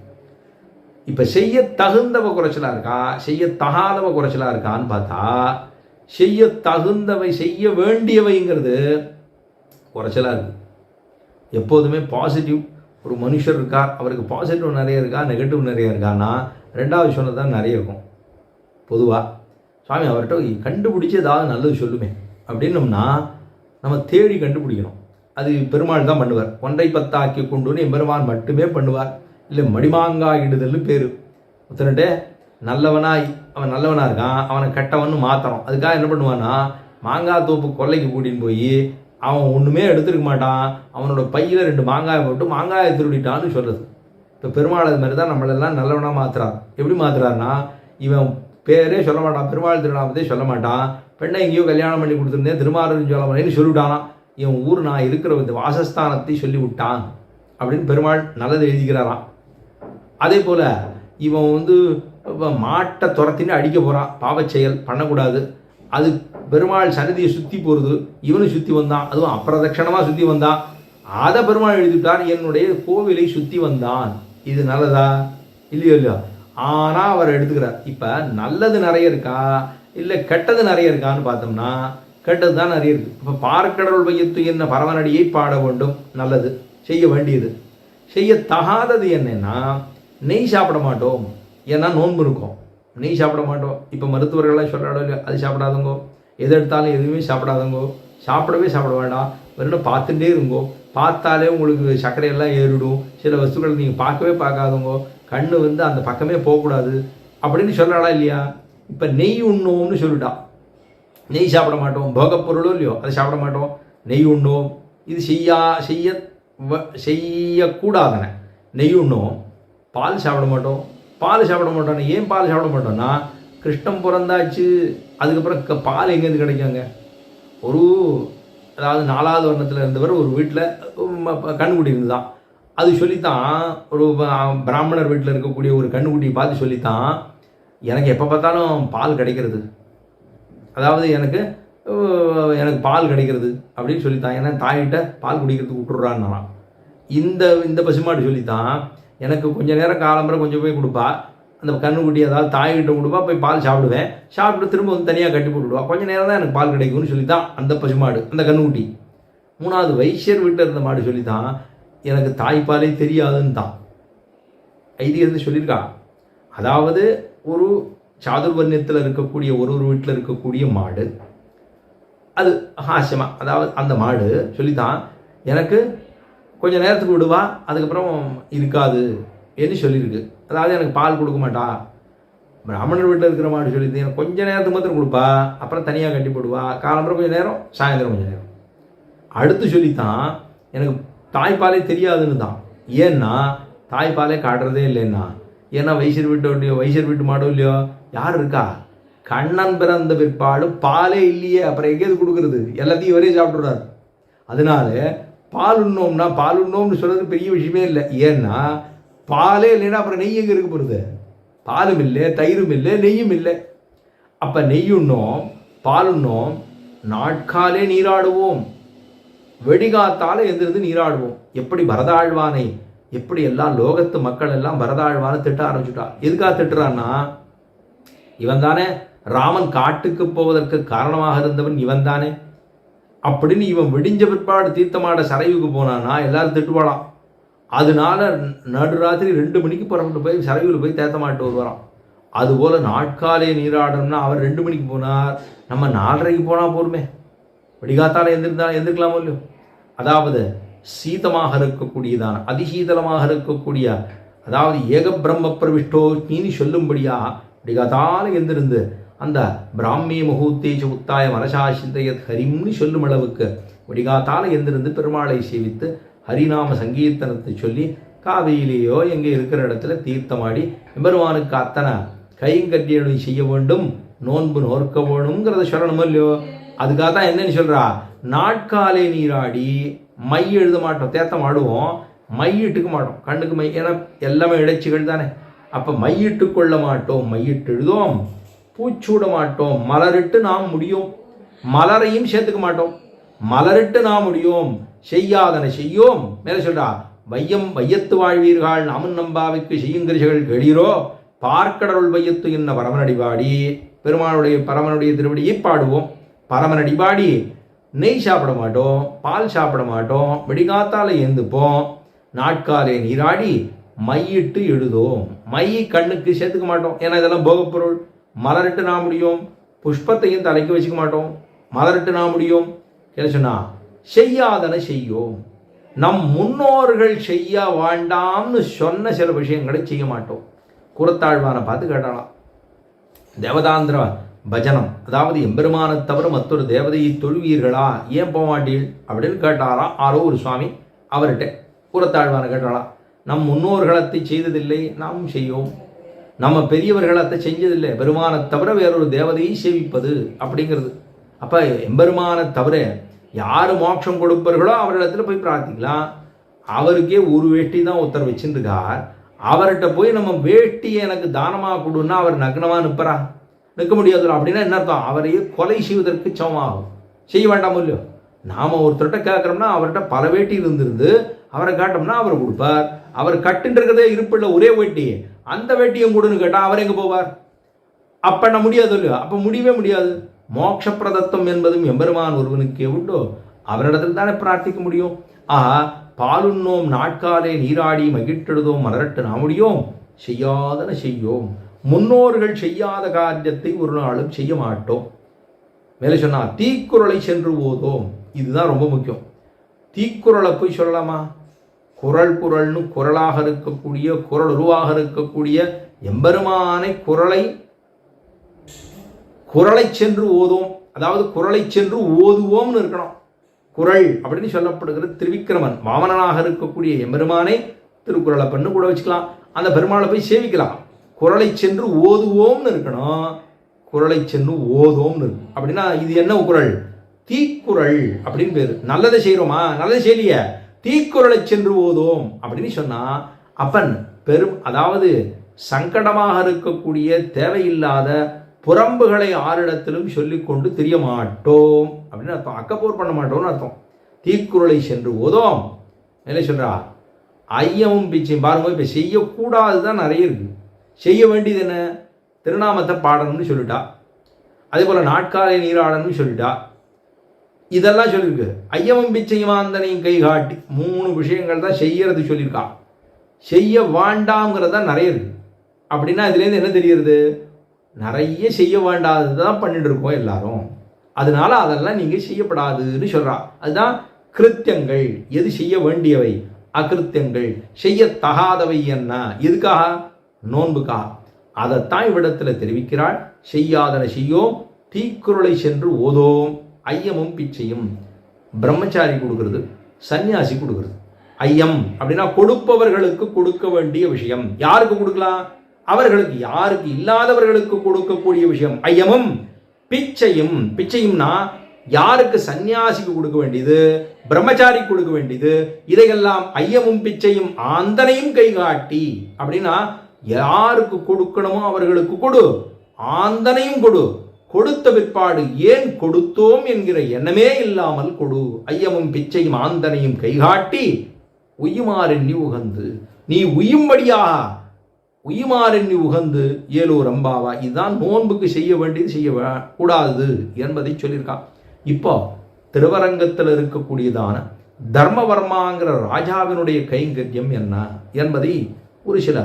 இப்போ செய்ய தகுந்தவ குறைச்சலாக இருக்கா, செய்ய தகாதவ குறைச்சலாக இருக்கான்னு பார்த்தா, செய்ய தகுந்தவை செய்ய வேண்டியவைங்கிறது குறைச்சலாக இருக்குது. எப்போதுமே பாசிட்டிவ் ஒரு மனுஷர் இருக்கார், அவருக்கு பாசிட்டிவ் நிறைய இருக்கா, நெகட்டிவ் நிறைய இருக்கான்னா ரெண்டாவது சொன்னது தான் நிறைய இருக்கும். பொதுவாக சுவாமி அவர்கிட்ட கண்டுபிடிச்சி ஏதாவது நல்லது சொல்லுமே அப்படின்னோம்னா நம்ம தேடி கண்டுபிடிக்கணும். அது பெருமாள் தான் பண்ணுவார். ஒன்றை பத்தாக்கி கொண்டுன்னு எம்பெருமான் மட்டுமே பண்ணுவார். இல்லை மடிமாங்காயிடுதல்னு பேர். ஒருத்தன்ட்டே அவன் நல்லவனாக இருக்கான், அவனை கெட்டவன்னு மாற்றணும். அதுக்காக என்ன பண்ணுவான்னா, மாங்காய் தோப்பு கொல்லைக்கு கூட்டின்னு போய் அவன் ஒன்றுமே எடுத்துருக்க மாட்டான், அவனோட பையில் 2 மாங்காயை போட்டு மாங்காயை திருடிட்டான்னு சொல்கிறது. இப்போ பெருமாள் அது மாதிரி தான் நம்மளெல்லாம் நல்லவனாக மாற்றுறார். எப்படி மாற்றுறாருன்னா, இவன் பேரே சொல்ல மாட்டான், பெருமாள் திருநாமத்தே சொல்ல மாட்டான், பெண்ணை எங்கேயோ கல்யாணம் பண்ணி கொடுத்துருந்தேன் திருமாரன் சொல்ல மாட்டேன்னு சொல்லிவிட்டானா, இவன் ஊர் நான் இருக்கிற வாசஸ்தானத்தை சொல்லி விட்டான் அப்படின்னு பெருமாள் நல்லது எழுதிக்கிறாராம். அதே போல் இவன் மாட்டை துரத்தின்னு அடிக்க போகிறான், பாவச் செயல் பண்ணக்கூடாது. அது பெருமாள் சன்னதியை சுற்றி போகிறது, இவனும் சுற்றி வந்தான், அதுவும் அப்பிரதட்சணமாக சுற்றி வந்தான், அதை பெருமாள் எழுதிவிட்டார், என்னுடைய கோவிலை சுற்றி வந்தான். இது நல்லதா? இல்லையோ. ஆனால் அவர் எடுத்துக்கிறார். இப்போ நல்லது நிறைய இருக்கா இல்லை கெட்டது நிறைய இருக்கான்னு பார்த்தோம்னா கெட்டது தான் நிறைய இருக்குது. இப்போ பார்க்கடவுள் பையத்து என்ன பரவனடியை பாட வேண்டும், நல்லது செய்ய வேண்டியது. செய்ய தகாதது என்னன்னா, நெய் சாப்பிட மாட்டோம், ஏன்னா நோன்பு இருக்கும், நெய் சாப்பிட மாட்டோம். இப்போ மருத்துவர்கள்லாம் சொல்கிறாடோ இல்லையா, அது சாப்பிடாதங்கோ, எது எடுத்தாலும் எதுவுமே சாப்பிடாதங்கோ, சாப்பிட வேண்டாம், வெறும் பார்த்துட்டே இருங்கோ, பார்த்தாலே உங்களுக்கு சர்க்கரையெல்லாம் ஏறிடும், சில வஸ்துக்கள் நீங்கள் பார்க்காதவங்கோ, கண் அந்த பக்கமே போகக்கூடாது அப்படின்னு சொல்கிறாளா இல்லையா. இப்போ நெய் உண்ணுவோம்னு சொல்லிட்டான், நெய் சாப்பிட மாட்டோம், போகப்பொருளோ இல்லையோ அதை சாப்பிட மாட்டோம், நெய் உண்ணுவோம். இது செய்யக்கூடாதன. நெய் உண்ணுவோம், பால் சாப்பிட மாட்டோம். ஏன் பால் சாப்பிட மாட்டோம்னா, கிருஷ்ணம் பிறந்தாச்சு, அதுக்கப்புறம் பால் எங்கேருந்து கிடைக்குங்க? அதாவது 4வது வர்ணத்தில் இருந்தவர் ஒரு வீட்டில் கண்ணுக்குட்டி இருந்துதான். அது சொல்லித்தான், ஒரு பிராமணர் வீட்டில் இருக்கக்கூடிய ஒரு கண்ணுக்குட்டியை பார்த்து சொல்லித்தான், எனக்கு எப்போ பார்த்தாலும் பால் கிடைக்கிறது, அதாவது எனக்கு பால் கிடைக்கிறது அப்படின்னு சொல்லித்தான். ஏன்னா தாயிட்ட பால் குடிக்கிறதுக்கு விட்டுறான்னா. இந்த பசுமாடு சொல்லித்தான், எனக்கு கொஞ்சம் நேரம் காலம்பரை கொஞ்சம் போய் கொடுப்பா, அந்த கண்ணுக்குட்டி அதாவது தாய்கிட்ட கொடுப்பா, போய் பால் சாப்பிடுவேன், சாப்பிட்டு திரும்ப தனியாக கட்டி போட்டுவிடுவா, கொஞ்சம் நேரம் தான் எனக்கு பால் கிடைக்கும்னு சொல்லித்தான் அந்த பசுமாடு, அந்த கண்ணுக்குட்டி. 3வது வைசியர் வீட்டில் இருந்த மாடு சொல்லித்தான், எனக்கு தாய்ப்பாலே தெரியாதுன்னு தான் ஐதீகத்தை சொல்லியிருக்கா. அதாவது ஒரு சாதுர்வர்ணியத்தில் இருக்கக்கூடிய ஒரு வீட்டில் இருக்கக்கூடிய மாடு, அது ஹாஸ்யமாக, அதாவது அந்த மாடு சொல்லித்தான் எனக்கு கொஞ்சம் நேரத்துக்கு விடுவா, அதுக்கப்புறம் இருக்காது என்று சொல்லியிருக்கு. அதாவது எனக்கு பால் கொடுக்க மாட்டா. பிராமணர் வீட்டில் இருக்கிற மாடு சொல்லிது எனக்கு கொஞ்சம் நேரத்துக்கு மாத்திரம் கொடுப்பா, அப்புறம் தனியாக கட்டி போடுவா, காலம்பரம் கொஞ்சம் நேரம், சாயந்தரம் கொஞ்சம் நேரம். அடுத்து சொல்லித்தான் எனக்கு தாய்ப்பாலே தெரியாதுன்னு தான். ஏன்னா தாய்ப்பாலே காட்டுறதே இல்லைன்னா, ஏன்னா வைசர் வீட்டு மாடோ இல்லையோ, யார் இருக்கா? கண்ணன் பிறந்த பிற்பாடு பாலே இல்லையே, அப்புறம் எங்கேயாது கொடுக்குறது? எல்லாத்தையும் இவரே சாப்பிட்றாரு. அதனால பால் உண்ணோம்னு சொல்கிறது பெரிய விஷயமே இல்லை. ஏன்னா பாலே இல்லைன்னா அப்புறம் நெய் எங்கே இருக்க போகிறது? பாலும் இல்லை, தயிரும் இல்லை, நெய்யும் இல்லை. அப்போ நெய்யுண்ணோம், பாலுண்ணோம், நாட்காலே நீராடுவோம், வெடிகாத்தால எந்திருந்து நீராடுவோம். எப்படி பரதாழ்வானை, எப்படி எல்லாம் லோகத்து மக்கள் எல்லாம் பரதாழ்வானை திட்ட ஆரம்பிச்சுட்டா. எதுக்காக திட்டுறான்னா, இவன் தானே ராமன் காட்டுக்கு போவதற்கு காரணமாக இருந்தவன் இவன் தானே அப்படின்னு இவன் விடிஞ்ச பிற்பாடு தீர்த்தமாட சரைவுக்கு போனான்னா எல்லாரும் திட்டுவாளாம். அதனால நடுராத்திரி 2 மணிக்கு புறப்பட்டு போய் சரைவில் போய் தேத்தமாட்டு வருவாராம். அதுபோல் நாட்காலே நீராடணும்னா அவர் 2 மணிக்கு போனார், நம்ம 4:30க்கு போனால் போருமே, விடிகாத்தால எந்திருக்கலாமோ இல்லையோ. அதாவது சீதமாக இருக்கக்கூடியதான, அதிசீதளமாக இருக்கக்கூடிய, அதாவது ஏக பிரம்ம பிரவிஷ்டோன்னு சொல்லும்படியா விடிகாத்தால எந்திருந்து அந்த பிராமிய முகூர்த்தேஜ உத்தாய மனசாசிந்தயத் ஹரிம்னு சொல்லும் அளவுக்கு விடிகாத்தால எந்திருந்து பெருமாளை சேவித்து ஹரிநாம சங்கீர்த்தனத்தை சொல்லி காவியிலேயோ எங்கே இருக்கிற இடத்துல தீர்த்தமாடி எம்பெருமானுக்கு அத்தனை கைங்கரியனை செய்ய வேண்டும், நோன்பு நோர்க்க வேணுங்கிறத சொல்லணும் இல்லையோ. அதுக்காக தான் என்னன்னு சொல்கிறா, நாட்காலே நீராடி மை எழுத மாட்டோம், தேத்தம் ஆடுவோம், மையிட்டுக்க மாட்டோம், கண்ணுக்கு மை, ஏன்னா எல்லாமே இடைச்சிகள் தானே. அப்போ மையிட்டு கொள்ள மாட்டோம், மையிட்டு எழுதோம், பூச்சூட மாட்டோம், மலரிட்டு நாம் முடியும், மலரையும் சேர்த்துக்க மாட்டோம், மலரிட்டு நாம் முடியும், செய்யாதன செய்யோம். மேலே சொல்றா, வையத்து வாழ்வீர்கள் நாமும் நம்பாவைக்கு செய்யுங்கிரிசைகள் கெளீரோ பார்க்கடவுள் வையத்து என்ன பரமனடிபாடி, பரமனுடைய திருவடியை பாடுவோம், பரமனடிபாடி. நெய் சாப்பிட மாட்டோம், பால் சாப்பிட மாட்டோம், விடிகாத்தால ஏந்துப்போம், நாட்காலே நீராடி மையிட்டு எழுதோம், மை கண்ணுக்கு சேர்த்துக்க மாட்டோம், ஏன்னா இதெல்லாம் போகப்பொருள். மலரிட்டு நான் முடியும், புஷ்பத்தையும் தலைக்கு வச்சுக்க மாட்டோம், மலரிட்டு நான் முடியும். என்ன சொன்னா, செய்யாதன செய்யோம், நம் முன்னோர்கள் செய்ய வேண்டாம்னு சொன்ன சில விஷயங்களை செய்ய மாட்டோம். குரத்தாழ்வானை பார்த்து கேட்டாலாம், தேவதாந்திர பஜனம், அதாவது எம்பெருமானை தவிர மற்றொரு தேவதையை தொழுவீர்களா, ஏன் போக மாட்டீள் அப்படின்னு கேட்டாராம் ஆரோ ஒரு சுவாமி. அவர்கிட்ட குரத்தாழ்வானை கேட்டாலாம், நம் முன்னோர்களத்தை செய்ததில்லை, நாம் செய்யோம், நம்ம பெரியவர்களத்தை செஞ்சதில்லை, பெருமானை தவிர வேறொரு தேவதையை சேவிப்பது அப்படிங்கிறது. அப்போ எம்பெருமானை தவிர யார் மோட்சம் கொடுப்பார்களோ அவர்களிடத்துல போய் பிரார்த்திக்கலாம். அவருக்கே ஒரு வேட்டி தான் ஒருத்தர் வச்சுருக்கார், அவர்கிட்ட போய் நம்ம வேட்டியை எனக்கு தானமாக கொடுன்னா அவர் நக்னமாக நிற்பரா? நிற்க முடியாது. அப்படின்னா என்ன அர்த்தம்? அவரையே கொலை செய்வதற்கு சமமாகும். செய்ய வேண்டாமோ இல்லையோ. நாம் ஒருத்தர்கிட்ட கேட்குறோம்னா அவர்கிட்ட பல வேட்டி இருந்திருந்து அவரை காட்டோம்னா அவர் கொடுப்பார். அவர் கட்டுன்றதே இருப்பில்ல ஒரே வேட்டி, அந்த வேட்டியும் கொடுன்னு கேட்டால் அவர் எங்கே போவார்? அப்போ பண்ண முடியாது இல்லையோ. அப்போ முடியவே முடியாது. மோட்ச பிரதத்தம் என்பதும் எம்பெருமான் ஒருவனுக்கே உண்டோ, அவரிடத்தில் தானே பிரார்த்திக்க முடியும். ஆஹா, பாலுண்ணோம், நாட்காலே நீராடி மகிழ்த்தெழுதோம், மலரட்டு நாம் முடியும், செய்யாதன செய்யோம், முன்னோர்கள் செய்யாத காரியத்தை ஒரு நாளும் செய்ய மாட்டோம். மேலே சொன்னா தீக்குறளை சென்று ஓதோம், இதுதான் ரொம்ப முக்கியம். தீக்குறளை போய் சொல்லலாமா? குரல்னு குரலாக இருக்கக்கூடிய, குரல் உருவாக இருக்கக்கூடிய எம்பெருமானை குரலை சென்று ஓதுவோம், அதாவது குரலை சென்று ஓதுவோம்னு இருக்கணும். குரல் அப்படின்னு சொல்லப்படுகிறது திருவிக்கிரமன் வாமனனாக இருக்கக்கூடிய எம்பெருமானை திருக்குறளை பண்ணு கூட வச்சுக்கலாம், அந்த பெருமாளை போய் சேவிக்கலாம். குரலை சென்று ஓதுவோம்னு இருக்கணும், குரலை சென்று ஓதோம்னு இருக்கு. அப்படின்னா இது என்ன குரல்? தீக்குறள் அப்படின்னு பேரு. நல்லதை செய்கிறோமா? நல்லதை செய்யலைய, தீக்குறளை சென்று ஓதோம் அப்படின்னு சொன்னா அப்பன் அதாவது சங்கடமாக இருக்கக்கூடிய தேவையில்லாத புறம்புகளை ஆரிடத்திலும் சொல்லிக்கொண்டு தெரிய மாட்டோம் அப்படின்னு அர்த்தம். அக்கப்போர் பண்ண மாட்டோம்னு அர்த்தம். தீக்குறளை சென்று ஓதோம். மேலே சொல்றா, ஐயமும் பிச்சையும் பாருங்க. இப்போ செய்யக்கூடாது தான் நிறைய இருக்கு, செய்ய வேண்டியது என்ன? திருநாமத்தை பாடணும்னு சொல்லிட்டா, அதே போல் நாட்காலை நீராடணும்னு சொல்லிட்டா, இதெல்லாம் சொல்லியிருக்கு. ஐயமும் பிச்சையுமாந்தனையும் கை காட்டி 3 விஷயங்கள் தான் செய்யறது சொல்லியிருக்கா. செய்ய வேண்டாம்ங்கிறது தான் நிறைய இருக்கு. அப்படின்னா இதுலேருந்து என்ன தெரிகிறது? நிறைய செய்ய வேண்டாதது தான் பண்ணிட்டு இருக்கோம் எல்லாரும். அதனால அதெல்லாம் நீங்கள் செய்யப்படாதுன்னு சொல்கிறா. அதுதான் கிருத்தியங்கள். எது செய்ய வேண்டியவை? அகிருத்தியங்கள். செய்யத்தகாதவை என்ன? எதுக்காக? நோன்புக்காக. அதைத்தான் இவ்விடத்தில் தெரிவிக்கிறாள். செய்யாதன செய்யோம், தீக்குறளை சென்று ஓதோம். ஐயமும் பிச்சையும் பிரம்மச்சாரி கொடுக்கறது, சன்னியாசி கொடுக்கறது. ஐயம் அப்படின்னா கொடுப்பவர்களுக்கு கொடுக்க வேண்டிய விஷயம். யாருக்கு கொடுக்கலாம்? அவர்களுக்கு. யாருக்கு இல்லாதவர்களுக்கு கொடுக்கக்கூடிய விஷயம். ஐயமும் பிச்சையும். பிச்சையும்னா யாருக்கு? சன்னியாசிக்கு கொடுக்க வேண்டியது, பிரம்மச்சாரி கொடுக்க வேண்டியது. இதையெல்லாம் ஐயமும் பிச்சையும் ஆந்தனையும் கைகாட்டி. அப்படின்னா யாருக்கு கொடுக்கணுமோ அவர்களுக்கு கொடு, ஆந்தனையும் கொடு. கொடுத்த பிற்பாடு ஏன் கொடுத்தோம் என்கிற எண்ணமே இல்லாமல் கொடு. ஐயமும் பிச்சையும் ஆந்தனையும் கைகாட்டி உய்யுமாறெண்ணி உகந்து. நீ உய்யும்படியாக உய்யுமாறெண்ணி உகந்து ஏலூர் அம்பாவா. இதுதான் நோன்புக்கு செய்ய வேண்டியது, செய்ய கூடாது என்பதை சொல்லியிருக்கான். இப்போ திருவரங்கத்தில் இருக்கக்கூடியதான தர்மவர்மாங்கிற ராஜாவினுடைய கைங்கரியம் என்ன என்பதை ஒரு சில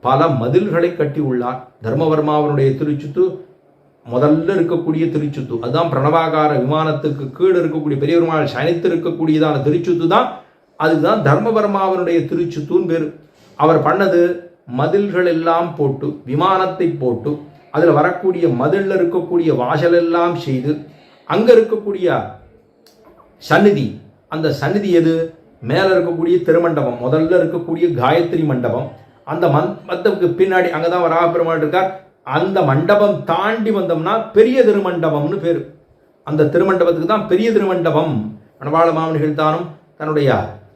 பல மதில்களை கட்டி உள்ளார். தர்மவர்மாவினுடைய திருச்சுத்து முதல்ல இருக்கக்கூடிய திருச்சுத்து, அதுதான் பிரணவாகார விமானத்துக்கு கீழே இருக்கக்கூடிய பெரியவருமாள் சயனித்து இருக்கக்கூடியதான திருச்சுத்து தான். அதுதான் தர்மவர்மாவினுடைய திருச்சுத்துன்னு பேர். அவர் பண்ணது மதில்கள் எல்லாம் போட்டு, விமானத்தை போட்டு, அதில் வரக்கூடிய மதிலில் இருக்கக்கூடிய வாசல் எல்லாம் செய்து, அங்கே இருக்கக்கூடிய சந்நிதி, அந்த சந்நிதி எது? மேலே இருக்கக்கூடிய திருமண்டபம், முதல்ல இருக்கக்கூடிய காயத்ரி மண்டபம். அந்த மண்டபத்துக்கு பின்னாடி அங்கே தான் வராக பெருமாள் இருக்கார். அந்த மண்டபம் தாண்டி வந்தோம்னா பெரிய திருமண்டபம்னு பேர். அந்த திருமண்டபத்துக்கு தான் பெரிய திருமண்டபம். மணவாள மாமனிகள் தானும் தன்னுடைய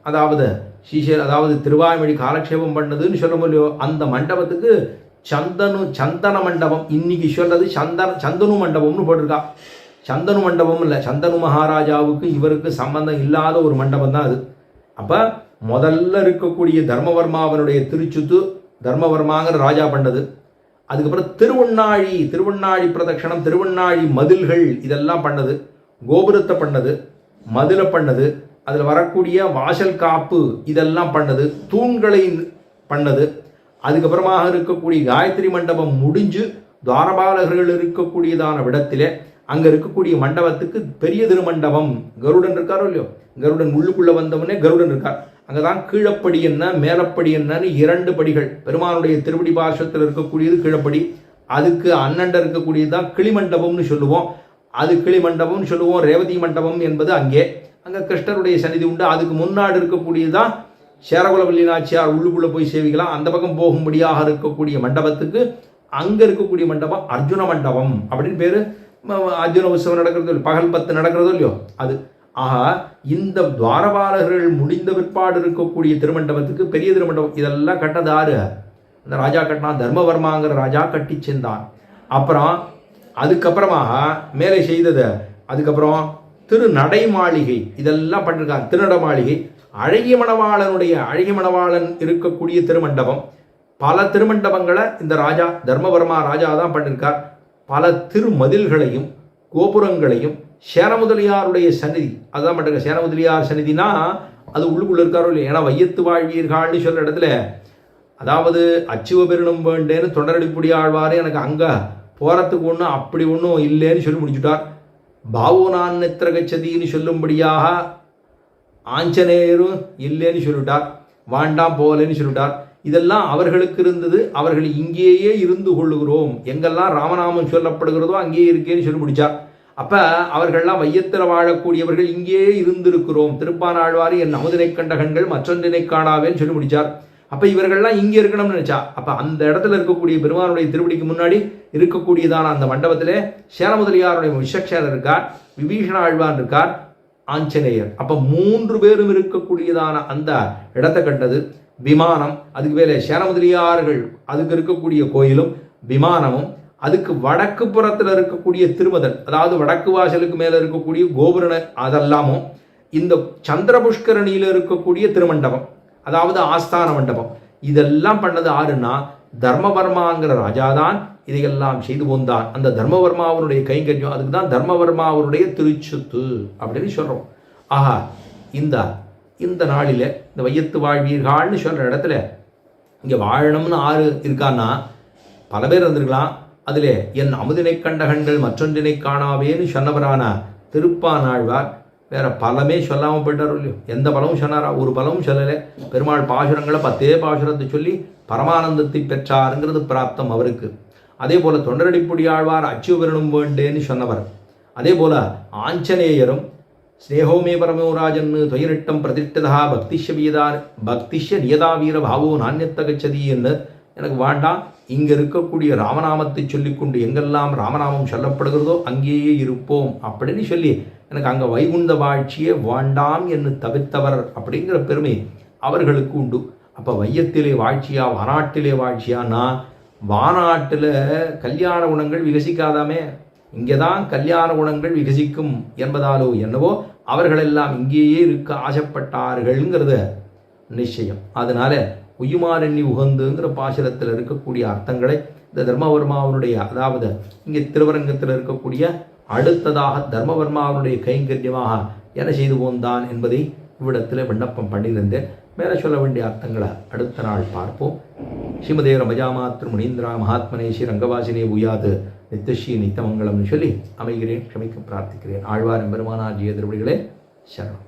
அதாவது ஸ்ரீசேர் அதாவது திருவாய்மொழி காலக்ஷேபம் பண்ணதுன்னு சொல்ல முடியும். அந்த மண்டபத்துக்கு சந்தன மண்டபம், இன்னைக்கு சொல்றது சந்தனு மண்டபம்னு போட்டிருக்கா. சந்தனு மண்டபம் இல்லை, சந்தனு மகாராஜாவுக்கு இவருக்கு சம்பந்தம் இல்லாத ஒரு மண்டபம் தான் அது. அப்போ முதல்ல இருக்கக்கூடிய தர்மவர்மாவனுடைய திருச்சுத்து தர்மவர்மாங்கிற ராஜா பண்ணது. அதுக்கப்புறம் திருவண்ணாழி பிரதட்சணம், திருவண்ணாழி மதில்கள் இதெல்லாம் பண்ணது. கோபுரத்தை பண்ணது, மதிலை பண்ணது, அதில் வரக்கூடிய வாசல் காப்பு இதெல்லாம் பண்ணது, தூண்களை பண்ணது. அதுக்கப்புறமாக இருக்கக்கூடிய காயத்ரி மண்டபம் முடிஞ்சு துவாரபாலகர்கள் இருக்கக்கூடியதான விடத்திலே அங்கே இருக்கக்கூடிய மண்டபத்துக்கு பெரிய திருமண்டபம். கருடன் இருக்காரோ இல்லையோ, கருடன் உள்ளுக்குள்ளே வந்தவொடனே கருடன் இருக்கார். அங்கே தான் கீழப்படி என்ன மேலப்படி என்னன்னு 2 படிகள். பெருமானுடைய திருவடி பார்ஷத்தில் இருக்கக்கூடியது கீழப்படி, அதுக்கு அண்ணண்ட இருக்கக்கூடியது தான் கிளிமண்டபம்னு சொல்லுவோம். அது கிளிமண்டபம்னு சொல்லுவோம். ரேவதி மண்டபம் என்பது அங்கே கிருஷ்ணருடைய சன்னிதி உண்டு. அதுக்கு முன்னாடி இருக்கக்கூடியதுதான் சேரகுலவல்லி நாச்சியார் உள்ளுக்குள்ளே போய் சேவிக்கலாம். அந்த பக்கம் போகும்படியாக இருக்கக்கூடிய மண்டபத்துக்கு அங்கே இருக்கக்கூடிய மண்டபம் அர்ஜுன மண்டபம் அப்படின்னு பேர். அர்ஜுன உற்சவம் நடக்கிறதோ, பகல் 10 நடக்கிறதோ இல்லையோ அது. ஆக இந்த துவாரபாலகர்கள் முடிந்த பிற்பாடு இருக்கக்கூடிய திருமண்டபத்துக்கு பெரிய திருமண்டபம் இதெல்லாம் கட்டது யாரு? அந்த ராஜா கட்டினா, தர்மவர்மாங்கிற ராஜா கட்டி சென்றான். அப்புறம் அதுக்கப்புறமாக மேலே செய்தது, அதுக்கப்புறம் திருநடை மாளிகை இதெல்லாம் பண்ணிருக்காங்க. திருநடை மாளிகை, அழகிய மணவாளன் இருக்கக்கூடிய திருமண்டபம், பல திருமண்டபங்களை இந்த ராஜா தர்மவர்மா ராஜா தான் பண்ணியிருக்கார். பல திருமதில்களையும் கோபுரங்களையும் சேனமுதலியாருடைய சந்நிதி அதுதான் பண்ணிருக்க. சேனமுதலியார் சந்நிதினா அது உள்ளுக்குள்ள இருக்காரோ இல்லையா? ஏன்னா வையத்து வாழ்வீர்கள்னு சொல்ற இடத்துல, அதாவது அச்சுவ பெருணும் வேண்டேன்னு தொண்டரடிப்புடி ஆழ்வாரு எனக்கு அங்கே போகிறதுக்கு ஒன்றும் அப்படி ஒன்றும் இல்லைன்னு சொல்லி முடிச்சுட்டார். பாவுனான் நெத்திரகச்சதின்னு சொல்லும்படியாக ஆஞ்சநேயரும் இல்லைன்னு சொல்லிட்டார், வாண்டாம் போகலன்னு சொல்லிட்டார். இதெல்லாம் அவர்களுக்கு இருந்தது. அவர்கள் இங்கேயே இருந்து கொள்ளுகிறோம், எங்கெல்லாம் ராமநாமம் சொல்லப்படுகிறதோ அங்கேயே இருக்கேன்னு சொல்லி முடிச்சார். அப்போ அவர்கள்லாம் வையத்தில் வாழக்கூடியவர்கள் இங்கேயே இருந்திருக்கிறோம். திருப்பானாழ்வாரி என் அமுதினை கண்ட கண்கள் மற்றொன்றினை காணாவேன்னு சொல்லி முடிச்சார். அப்போ இவர்கள்லாம் இங்கே இருக்கணும்னு நினச்சா, அப்போ அந்த இடத்துல இருக்கக்கூடிய பெருமானுடைய திருவடிக்கு முன்னாடி இருக்கக்கூடியதான அந்த மண்டபத்திலே சேனமுதலியாருடைய விசக்ஷேனர் இருக்கார், விபீஷண ஆழ்வான் இருக்கார், ஆஞ்சநேயர். அப்போ 3 பேரும் இருக்கக்கூடியதான அந்த இடத்தை கண்டது. விமானம், அதுக்கு மேலே சேனமுதலியார்கள் அதுக்கு இருக்கக்கூடிய கோயிலும் விமானமும், அதுக்கு வடக்கு புறத்தில் இருக்கக்கூடிய திருமதல், அதாவது வடக்கு வாசலுக்கு மேலே இருக்கக்கூடிய கோபுரண அதெல்லாமும், இந்த சந்திரபுஷ்கரணியில் இருக்கக்கூடிய திருமண்டபம் அதாவது ஆஸ்தான மண்டபம் இதெல்லாம் பண்ணது ஆறுன்னா தர்மவர்மாங்கிற ராஜாதான் இதையெல்லாம் செய்து போந்தான். அந்த தர்மவர்மாவனுடைய கைங்கரியம், அதுக்கு தான் தர்மவர்மாவனுடைய திருச்சுத்து அப்படின்னு சொல்கிறோம். ஆஹா, இந்த நாளில் இந்த வையத்து வாழ்வீர்கள்னு சொல்கிற இடத்துல இங்கே வாழணும்னு ஆறு இருக்கான்னா பல பேர் வந்திருக்கலாம். அதிலே என் அமுதினை கண்ட கண்கள் மற்றொன்றினை காணாவேன்னு சொன்னவரான திருப்பானாழ்வார் வேற பலமே சொல்லாமல் போயிட்டார் இல்லையோ. எந்த பலமும் சொன்னாரா? ஒரு பலமும் சொல்லலை. பெருமாள் பாசுரங்களை 10 பாசுரத்தை சொல்லி பரமானந்தத்தை பெற்றாருங்கிறது பிராப்தம் அவருக்கு. அதே போல தொண்டரடிப்புடி ஆழ்வார் அச்சுவரணும் வேண்டேன்னு சொன்னவர். அதே போல ஆஞ்சநேயரும் ஸ்னேகோமே பரமோராஜன்னு தொயிரிட்டம் பிரதிஷ்டதா பக்திஷ்ய நியதா வீர பாவோ நானியத்த கச்சதி என்று எனக்கு வேண்டாம், இங்கே இருக்கக்கூடிய ராமநாமத்தை சொல்லிக்கொண்டு எங்கெல்லாம் ராமநாமம் சொல்லப்படுகிறதோ அங்கேயே இருப்போம் அப்படின்னு சொல்லி எனக்கு அங்கே வைகுந்த வாழ்ச்சியே வேண்டாம் என்று தவிர்த்தவர் அப்படிங்கிற பெருமை அவர்களுக்கு உண்டு. அப்போ வையத்திலே வாழ்ச்சியா வானாட்டிலே வாழ்ச்சியானா, வானாட்டில் கல்யாண குணங்கள் விகசிக்காதாமே, இங்கே தான் கல்யாண குணங்கள் விகசிக்கும் என்பதாலோ என்னவோ அவர்களெல்லாம் இங்கேயே இருக்க ஆசைப்பட்டார்கள்ங்கிறது நிச்சயம். அதனால உயுமாரெண்ணி உகந்துங்கிற பாசுரத்தில் இருக்கக்கூடிய அர்த்தங்களை இந்த தர்மவர்மாவனுடைய, அதாவது இங்கே திருவரங்கத்தில் இருக்கக்கூடிய அடுத்ததாக தர்மவர்மாவனுடைய கைங்கரியமாக என்ன செய்து போந்தான் என்பதை இவ்விடத்தில் விண்ணப்பம் பண்ணியிருந்தேன். மேலே சொல்ல வேண்டிய அர்த்தங்களை அடுத்த நாள் பார்ப்போம். ஸ்ரீமதே ரமஜாமாத்ரு முனீந்திரா மகாத்மனே ஸ்ரீ ரங்கவாசினே உயாது நித்தியஸ்ரீ நித்தமங்கலம்னு சொல்லி அமைகிறேன். க்ஷமிக்க பிரார்த்திக்கிறேன். ஆழ்வார் எம்பெருமானார் ஜெய திருவடிகளே சரணம்.